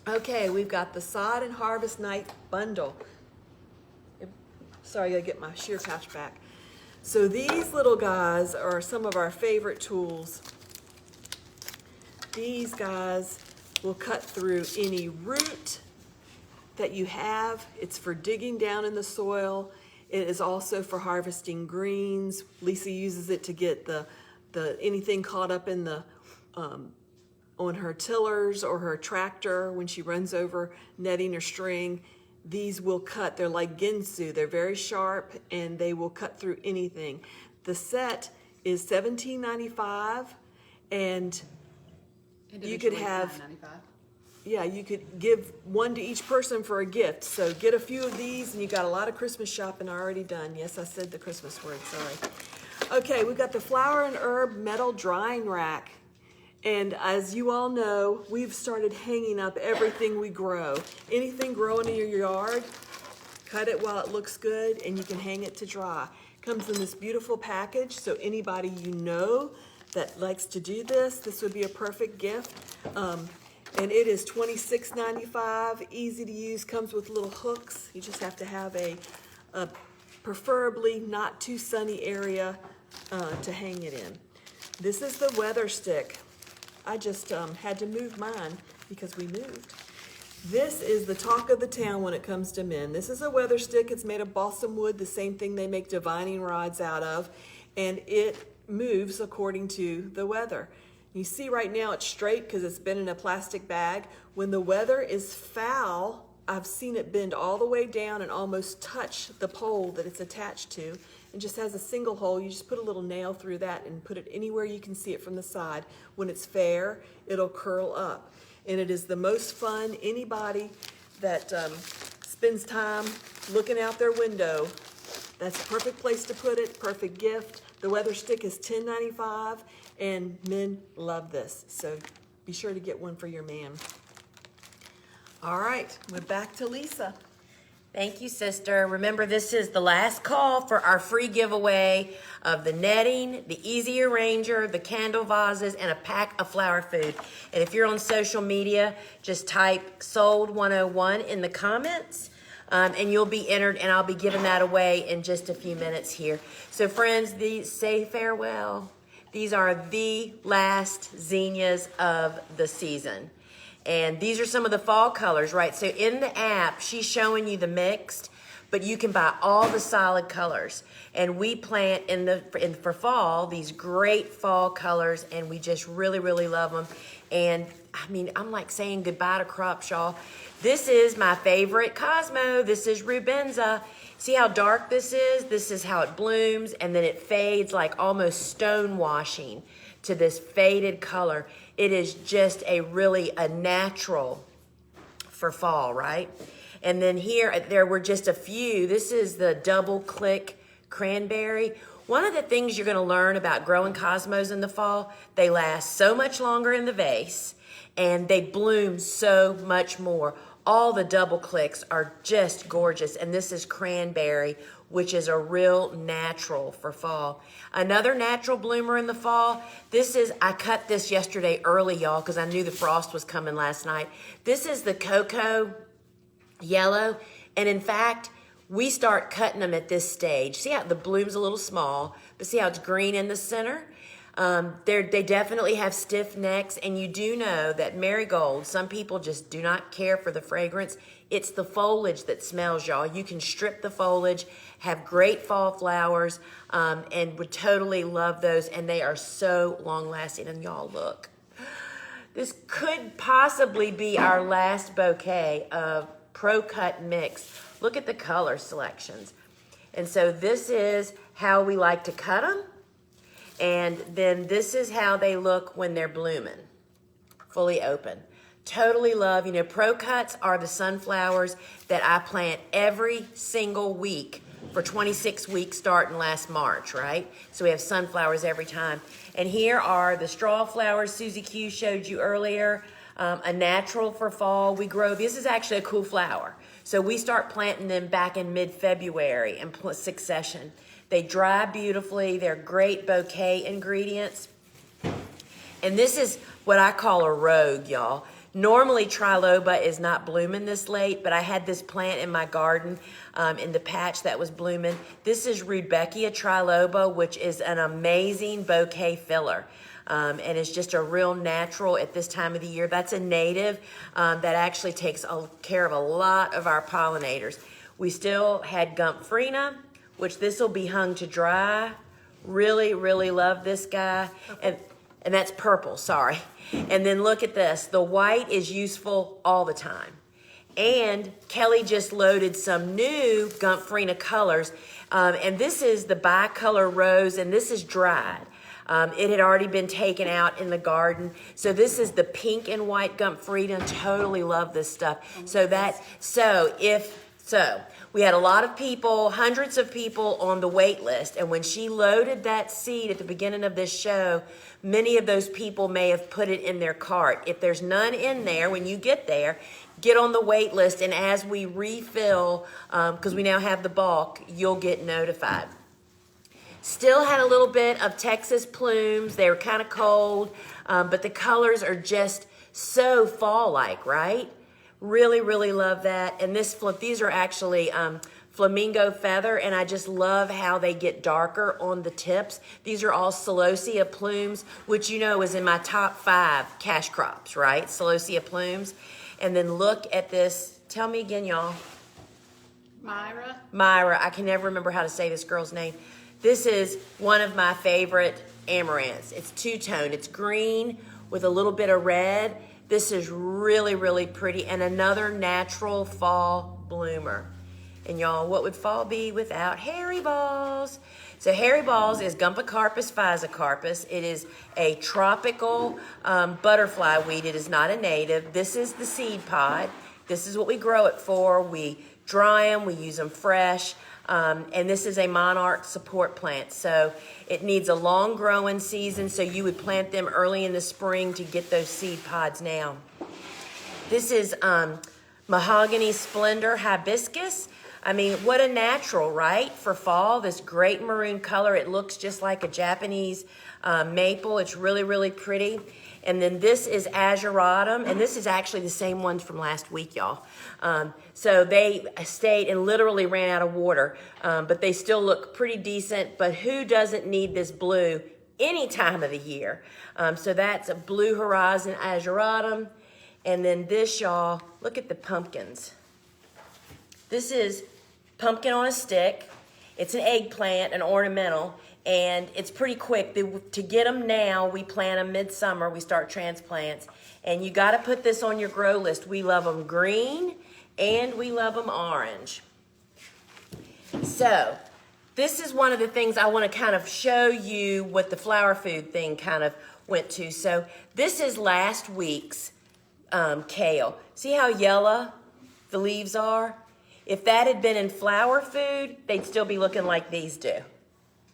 Okay, we've got the Sod and Harvest Night bundle. Sorry, I gotta get my shear pouch back. So these little guys are some of our favorite tools. These guys will cut through any root that you have. It's for digging down in the soil. It is also for harvesting greens. Lisa uses it to get the anything caught up in the on her tillers or her tractor when she runs over netting or string. These will cut. They're like ginsu. They're very sharp and they will cut through anything. The set is $17.95, and you could have, $9.95. yeah, you could give one to each person for a gift. So get a few of these, and you got a lot of Christmas shopping already done. Yes, I said the Christmas word, sorry. Okay, we've got the Flower and Herb Metal Drying Rack. And as you all know, we've started hanging up everything we grow. Anything growing in your yard, cut it while it looks good, and you can hang it to dry. Comes in this beautiful package, so anybody you know that likes to do this would be a perfect gift. And it is $26.95, easy to use, comes with little hooks. You just have to have a preferably not too sunny area to hang it in. This is the weather stick. I just had to move mine because we moved. This is the talk of the town when it comes to men. This is a weather stick. It's made of balsam wood, the same thing they make divining rods out of, and it moves according to the weather. You see right now it's straight because it's been in a plastic bag. When the weather is foul, I've seen it bend all the way down and almost touch the pole that it's attached to. It just has a single hole. You just put a little nail through that and put it anywhere you can see it from the side. When it's fair, it'll curl up. And it is the most fun. Anybody that spends time looking out their window, that's a perfect place to put it, perfect gift. The weather stick is $10.95, and men love this. So be sure to get one for your man. All right, we're back to Lisa. Thank you, sister. Remember, this is the last call for our free giveaway of the netting, the Easy Arranger, the candle vases, and a pack of flower food. And if you're on social media, just type Sold 101 in the comments, and you'll be entered, and I'll be giving that away in just a few minutes here. So, friends, say farewell. These are the last zinnias of the season. And these are some of the fall colors, right? So in the app, she's showing you the mixed, but you can buy all the solid colors. And we plant for fall these great fall colors, and we just really, really love them. And I mean, I'm like saying goodbye to crops, y'all. This is my favorite Cosmo. This is Rubenza. See how dark this is? This is how it blooms, and then it fades like almost stone washing to this faded color. It is just a natural for fall, right? And then here, there were just a few. This is the double click cranberry. One of the things you're gonna learn about growing cosmos in the fall, they last so much longer in the vase, and they bloom so much more. All the double clicks are just gorgeous, and this is cranberry, which is a real natural for fall. Another natural bloomer in the fall, I cut this yesterday early, y'all, because I knew the frost was coming last night. This is the cocoa yellow, and in fact, we start cutting them at this stage. See how the bloom's a little small, but see how it's green in the center? They definitely have stiff necks, and you do know that marigold, some people just do not care for the fragrance. It's the foliage that smells, y'all. You can strip the foliage, have great fall flowers, and would totally love those, and they are so long-lasting. And y'all, look. This could possibly be our last bouquet of Pro Cut Mix. Look at the color selections. And so this is how we like to cut them. And then this is how they look when they're blooming, fully open. Totally love, Pro Cuts are the sunflowers that I plant every single week for 26 weeks starting last March, right? So we have sunflowers every time. And here are the straw flowers Susie Q showed you earlier, a natural for fall. We grow, this is actually a cool flower. So we start planting them back in mid-February in succession. They dry beautifully. They're great bouquet ingredients. And this is what I call a rogue, y'all. Normally, triloba is not blooming this late, but I had this plant in my garden in the patch that was blooming. This is Rudbeckia triloba, which is an amazing bouquet filler. And it's just a real natural at this time of the year. That's a native that actually takes care of a lot of our pollinators. We still had Gumphrena, which this will be hung to dry. Really, really love this guy. And that's purple, sorry. And then look at this. The white is useful all the time. And Kelly just loaded some new Gumphrena colors. And this is the bicolor rose, and this is dried. It had already been taken out in the garden. So this is the pink and white Gumpfrida. Totally love this stuff. We had a lot of people, hundreds of people on the wait list. And when she loaded that seed at the beginning of this show, many of those people may have put it in their cart. If there's none in there, when you get there, get on the wait list. And as we refill, because we now have the bulk, you'll get notified. Still had a little bit of Texas plumes. They were kind of cold, but the colors are just so fall-like, right? Really, really love that. And these are actually flamingo feather, and I just love how they get darker on the tips. These are all celosia plumes, which you know is in my top 5 cash crops, right? Celosia plumes. And then look at this. Tell me again, y'all. Myra. I can never remember how to say this girl's name. This is one of my favorite amaranths. It's two-tone. It's green with a little bit of red. This is really, really pretty, and another natural fall bloomer. And y'all, what would fall be without hairy balls? So hairy balls is Gumpacarpus physocarpus. It is a tropical butterfly weed. It is not a native. This is the seed pod. This is what we grow it for. We dry them. We use them fresh. And this is a monarch support plant. So it needs a long growing season. So you would plant them early in the spring to get those seed pods now. This is Mahogany Splendor Hibiscus. I mean, what a natural, right? For fall, this great maroon color. It looks just like a Japanese maple. It's really, really pretty. And then this is Azuratum, and this is actually the same ones from last week, y'all. So they stayed and literally ran out of water, but they still look pretty decent. But who doesn't need this blue any time of the year? So that's a Blue Horizon Azuratum. And then this, y'all, look at the pumpkins. This is pumpkin on a stick. It's an eggplant, an ornamental. And it's pretty quick. To get them now, we plant them midsummer. We start transplants. And you got to put this on your grow list. We love them green and we love them orange. So this is one of the things I want to kind of show you what the flower food thing kind of went to. So this is last week's kale. See how yellow the leaves are? If that had been in flower food, they'd still be looking like these do.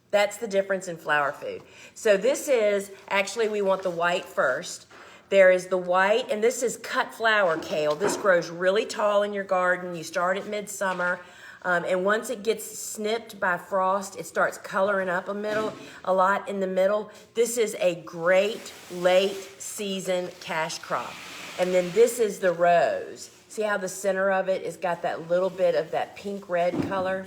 That's the difference in flower food. So this is, actually we want the white first. There is the white, and this is cut flower kale. This grows really tall in your garden. You start at midsummer, and once it gets snipped by frost, it starts coloring up a lot in the middle. This is a great late season cash crop. And then this is the rose. See how the center of it has got that little bit of that pink-red color?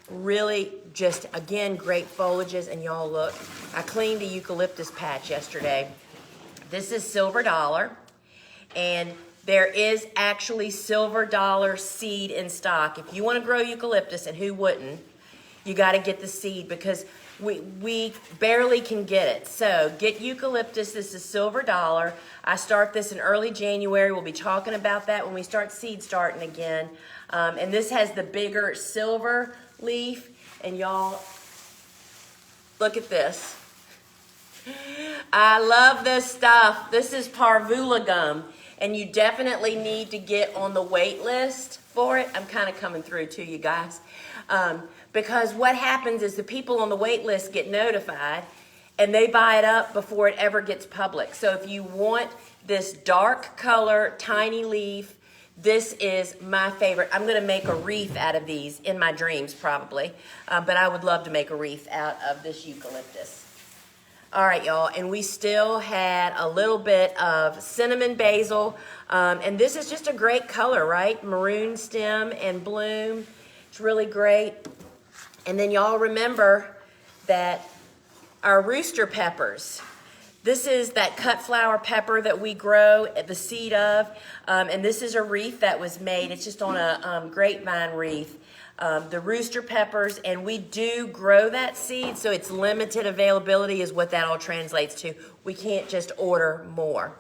Really just, again, great foliages. And y'all look, I cleaned a eucalyptus patch yesterday. This is Silver Dollar. And there is actually Silver Dollar seed in stock. If you want to grow eucalyptus, and who wouldn't, you got to get the seed because we barely can get it. So get eucalyptus. This is Silver Dollar. I start this in early January. We'll be talking about that when we start seed starting again. And this has the bigger silver leaf. And y'all, look at this. I love this stuff. This is Parvula gum. And you definitely need to get on the wait list for it. I'm kind of coming through to you guys. Because what happens is the people on the wait list get notified and they buy it up before it ever gets public. So if you want this dark color, tiny leaf, this is my favorite. I'm going to make a wreath out of these in my dreams probably. But I would love to make a wreath out of this eucalyptus. All right, y'all, and we still had a little bit of cinnamon basil. And this is just a great color, right? Maroon stem and bloom. It's really great. And then y'all remember that our rooster peppers. This is that cut flower pepper that we grow the seed of. And this is a wreath that was made. It's just on a grapevine wreath. The rooster peppers, and we do grow that seed, so it's limited availability is what that all translates to. We can't just order more.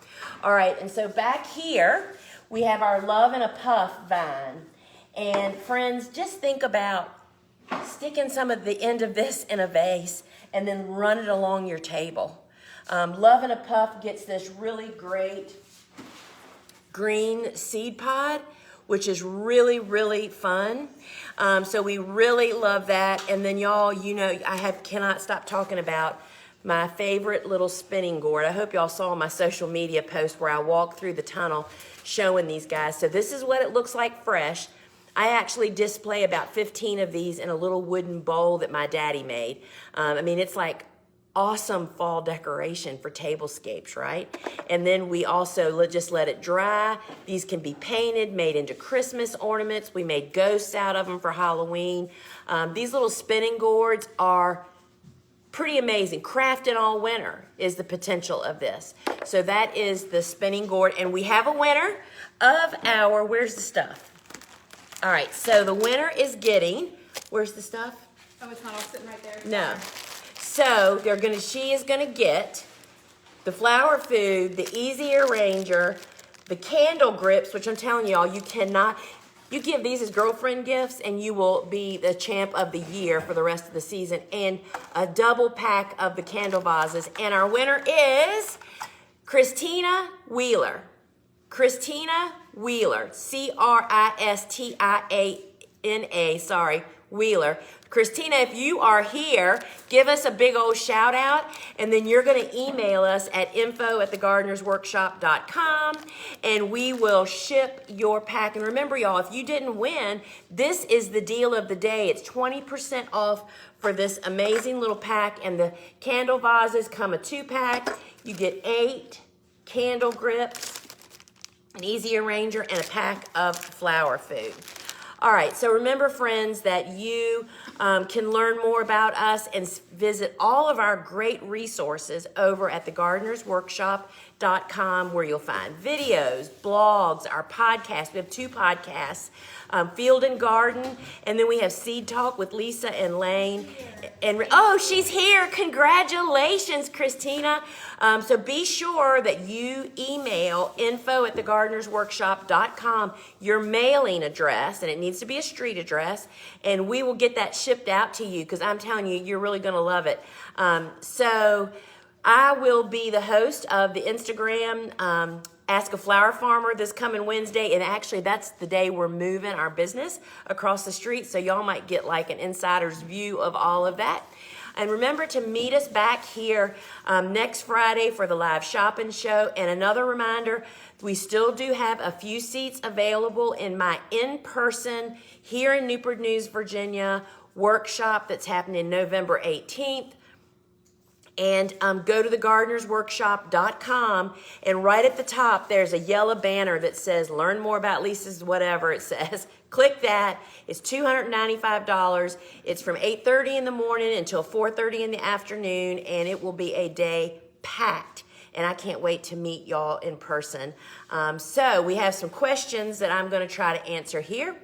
All right, and so back here, we have our Love in a Puff vine. And friends, just think about sticking some of the end of this in a vase and then run it along your table. Love and a Puff gets this really great green seed pod, which is really, really fun. So we really love that. And then y'all, you know, cannot stop talking about my favorite little spinning gourd. I hope y'all saw my social media post where I walked through the tunnel showing these guys. So this is what it looks like fresh. I actually display about 15 of these in a little wooden bowl that my daddy made. I mean, it's like awesome fall decoration for tablescapes, right? And then we also just let it dry. These can be painted, made into Christmas ornaments. We made ghosts out of them for Halloween. These little spinning gourds are pretty amazing. Crafted all winter is the potential of this. So that is the spinning gourd. And we have a winner of our, where's the stuff? All right, so the winner is getting, where's the stuff? Oh, it's not all sitting right there? No. So she is gonna get the flower food, the easy arranger, the candle grips, which I'm telling y'all, you give these as girlfriend gifts and you will be the champ of the year for the rest of the season, and a double pack of the candle vases. And our winner is Christina Wheeler. Christina Wheeler, Christina, Wheeler. Christina, if you are here, give us a big old shout out, and then you're going to email us at info@thegardenersworkshop.com, and we will ship your pack. And remember, y'all, if you didn't win, this is the deal of the day. It's 20% off for this amazing little pack, and the candle vases come a 2-pack. You get 8 candle grips, an easy arranger, and a pack of flower food. All right, so remember, friends, that you can learn more about us and visit all of our great resources over at thegardenersworkshop.com, where you'll find videos, blogs, our podcasts. We have 2 podcasts, Field and Garden, and then we have Seed Talk with Lisa and Lane. And oh, she's here. Congratulations, Christina. So be sure that you email info@thegardenersworkshop.com your mailing address, and it needs to be a street address, and we will get that shipped out to you, because I'm telling you, you're really going to love it. So I will be the host of the Instagram Ask a Flower Farmer this coming Wednesday, and actually that's the day we're moving our business across the street, so y'all might get like an insider's view of all of that. And remember to meet us back here next Friday for the live shopping show. And another reminder, we still do have a few seats available in my in-person here in Newport News, Virginia workshop that's happening November 18th. And go to thegardenersworkshop.com, and right at the top there's a yellow banner that says learn more about Lisa's whatever it says. Click that. It's $295. It's from 8:30 in the morning until 4:30 in the afternoon, and it will be a day packed. And I can't wait to meet y'all in person. So we have some questions that I'm going to try to answer here.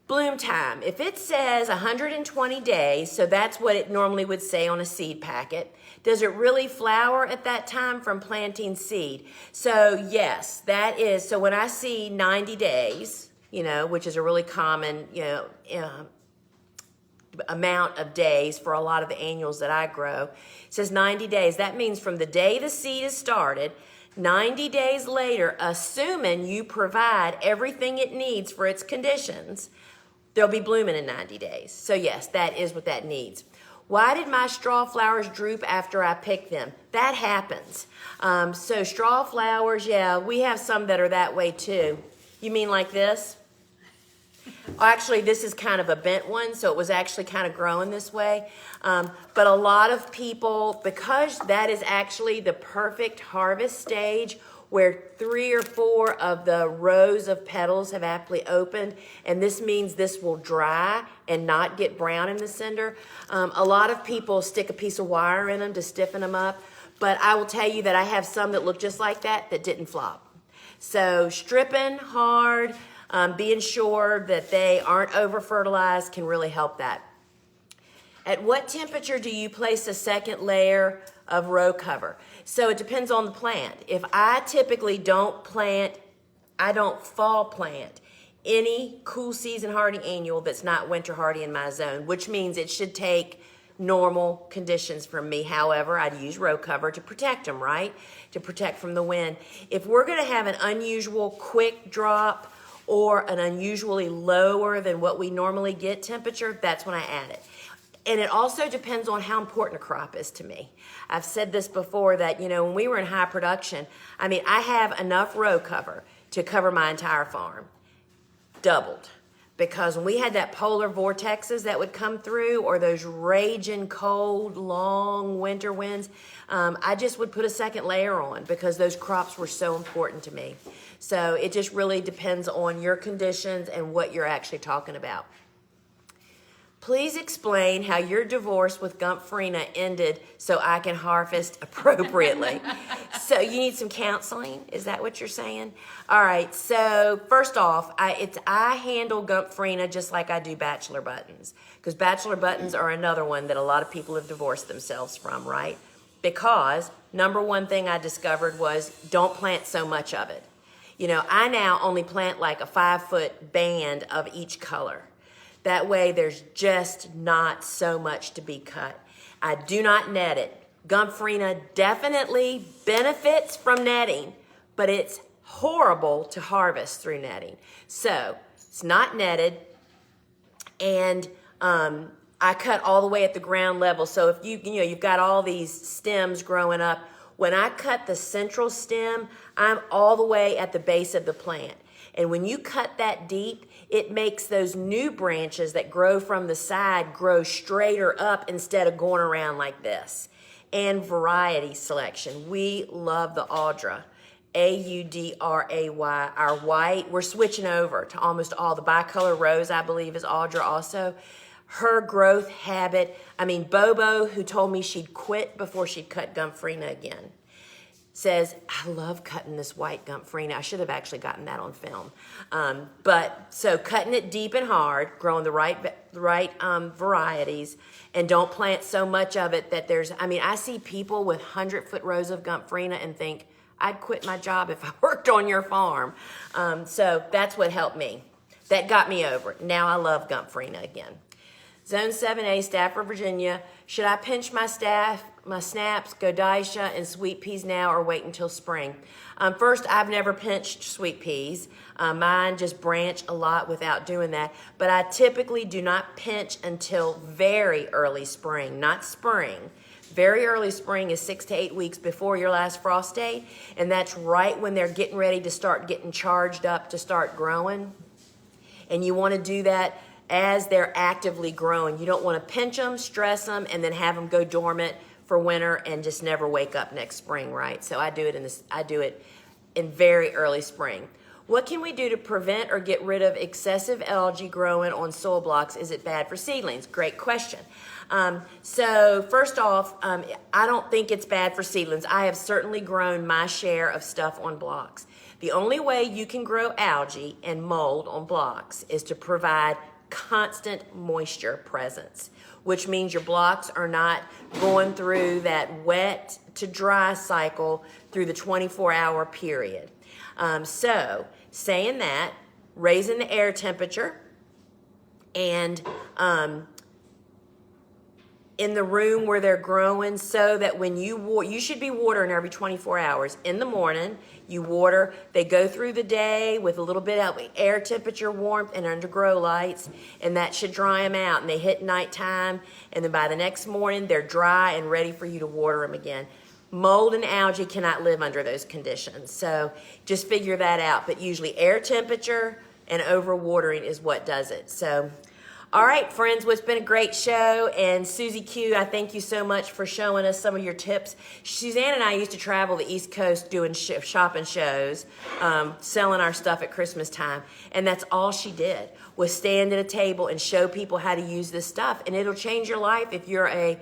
Bloom time. If it says 120 days, so that's what it normally would say on a seed packet, does it really flower at that time from planting seed? So yes, that is. So when I see 90 days, which is a really common, amount of days for a lot of the annuals that I grow, it says 90 days. That means from the day the seed is started, 90 days later, assuming you provide everything it needs for its conditions, they'll be blooming in 90 days. So yes, that is what that needs. Why did my straw flowers droop after I picked them? That happens. So straw flowers, yeah, we have some that are that way too. You mean like this? Actually, this is kind of a bent one, so it was actually kind of growing this way. But a lot of people, because that is actually the perfect harvest stage, where 3 or 4 of the rows of petals have aptly opened, and this means this will dry and not get brown in the center. A lot of people stick a piece of wire in them to stiffen them up, but I will tell you that I have some that look just like that didn't flop. So stripping hard, being sure that they aren't over-fertilized can really help that. At what temperature do you place a second layer of row cover? So it depends on the plant. If I typically don't fall plant any cool season hardy annual that's not winter hardy in my zone, which means it should take normal conditions from me. However, I'd use row cover to protect them, right? To protect from the wind. If we're going to have an unusual quick drop or an unusually lower than what we normally get temperature, that's when I add it. And it also depends on how important a crop is to me. I've said this before that, you know, when we were in high production, I mean, I have enough row cover to cover my entire farm. Doubled. Because when we had that polar vortexes that would come through or those raging cold, long winter winds, I just would put a second layer on because those crops were so important to me. So it just really depends on your conditions and what you're actually talking about. Please explain how your divorce with Gumphrina ended so I can harvest appropriately. So you need some counseling? Is that what you're saying? All right, so first off, I handle Gumphrina just like I do bachelor buttons, because bachelor buttons are another one that a lot of people have divorced themselves from, right? Because number one thing I discovered was don't plant so much of it. You know, I now only plant like a 5-foot band of each color. That way there's just not so much to be cut. I do not net it. Gumphrina definitely benefits from netting, but it's horrible to harvest through netting. So it's not netted, and I cut all the way at the ground level. So if you've got all these stems growing up, when I cut the central stem, I'm all the way at the base of the plant. And when you cut that deep, it makes those new branches that grow from the side grow straighter up instead of going around like this. And variety selection. We love the Audra, A-U-D-R-A-Y, our white. We're switching over to almost all the bicolor rose, I believe, is Audra also. Her growth habit, I mean, Bobo, who told me she'd quit before she'd cut Gumphrina again, says, I love cutting this white Gumphrina. I should have actually gotten that on film. But so cutting it deep and hard, growing the right varieties, and don't plant so much of it that there's, I mean, I see people with 100-foot rows of Gumphrina and think, I'd quit my job if I worked on your farm. So that's what helped me. That got me over it. Now I love Gumphrina again. Zone 7A, Stafford, Virginia. Should I pinch my snaps, Godicia, and sweet peas now or wait until spring? First, I've never pinched sweet peas. Mine just branch a lot without doing that. But I typically do not pinch until very early spring, not spring. Very early spring is 6 to 8 weeks before your last frost date. And that's right when they're getting ready to start getting charged up to start growing. And you want to do that as they're actively growing. You don't want to pinch them, stress them, and then have them go dormant for winter and just never wake up next spring, right? So I do it in very early spring. What can we do to prevent or get rid of excessive algae growing on soil blocks? Is it bad for seedlings? Great question. So first off, I don't think it's bad for seedlings. I have certainly grown my share of stuff on blocks. The only way you can grow algae and mold on blocks is to provide constant moisture presence, which means your blocks are not going through that wet to dry cycle through the 24-hour period. So saying that, raising the air temperature and in the room where they're growing, so that when you should be watering every 24 hours. In the morning, you water. They go through the day with a little bit of air temperature warmth and under grow lights, and that should dry them out. And they hit nighttime, and then by the next morning, they're dry and ready for you to water them again. Mold and algae cannot live under those conditions, so just figure that out. But usually air temperature and overwatering is what does it. So, all right, friends, well, it's been a great show. And Susie Q, I thank you so much for showing us some of your tips. Suzanne and I used to travel the East Coast doing shopping shows, selling our stuff at Christmas time. And that's all she did, was stand at a table and show people how to use this stuff. And it'll change your life if you're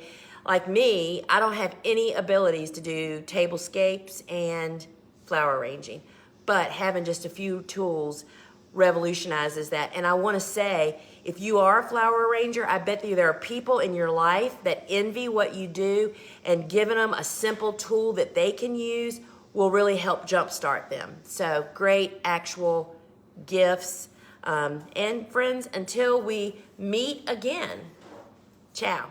like me. I don't have any abilities to do tablescapes and flower arranging. But having just a few tools revolutionizes that. And I want to say, if you are a flower arranger, I bet you there are people in your life that envy what you do, and giving them a simple tool that they can use will really help jumpstart them. So great actual gifts. And friends, until we meet again, ciao.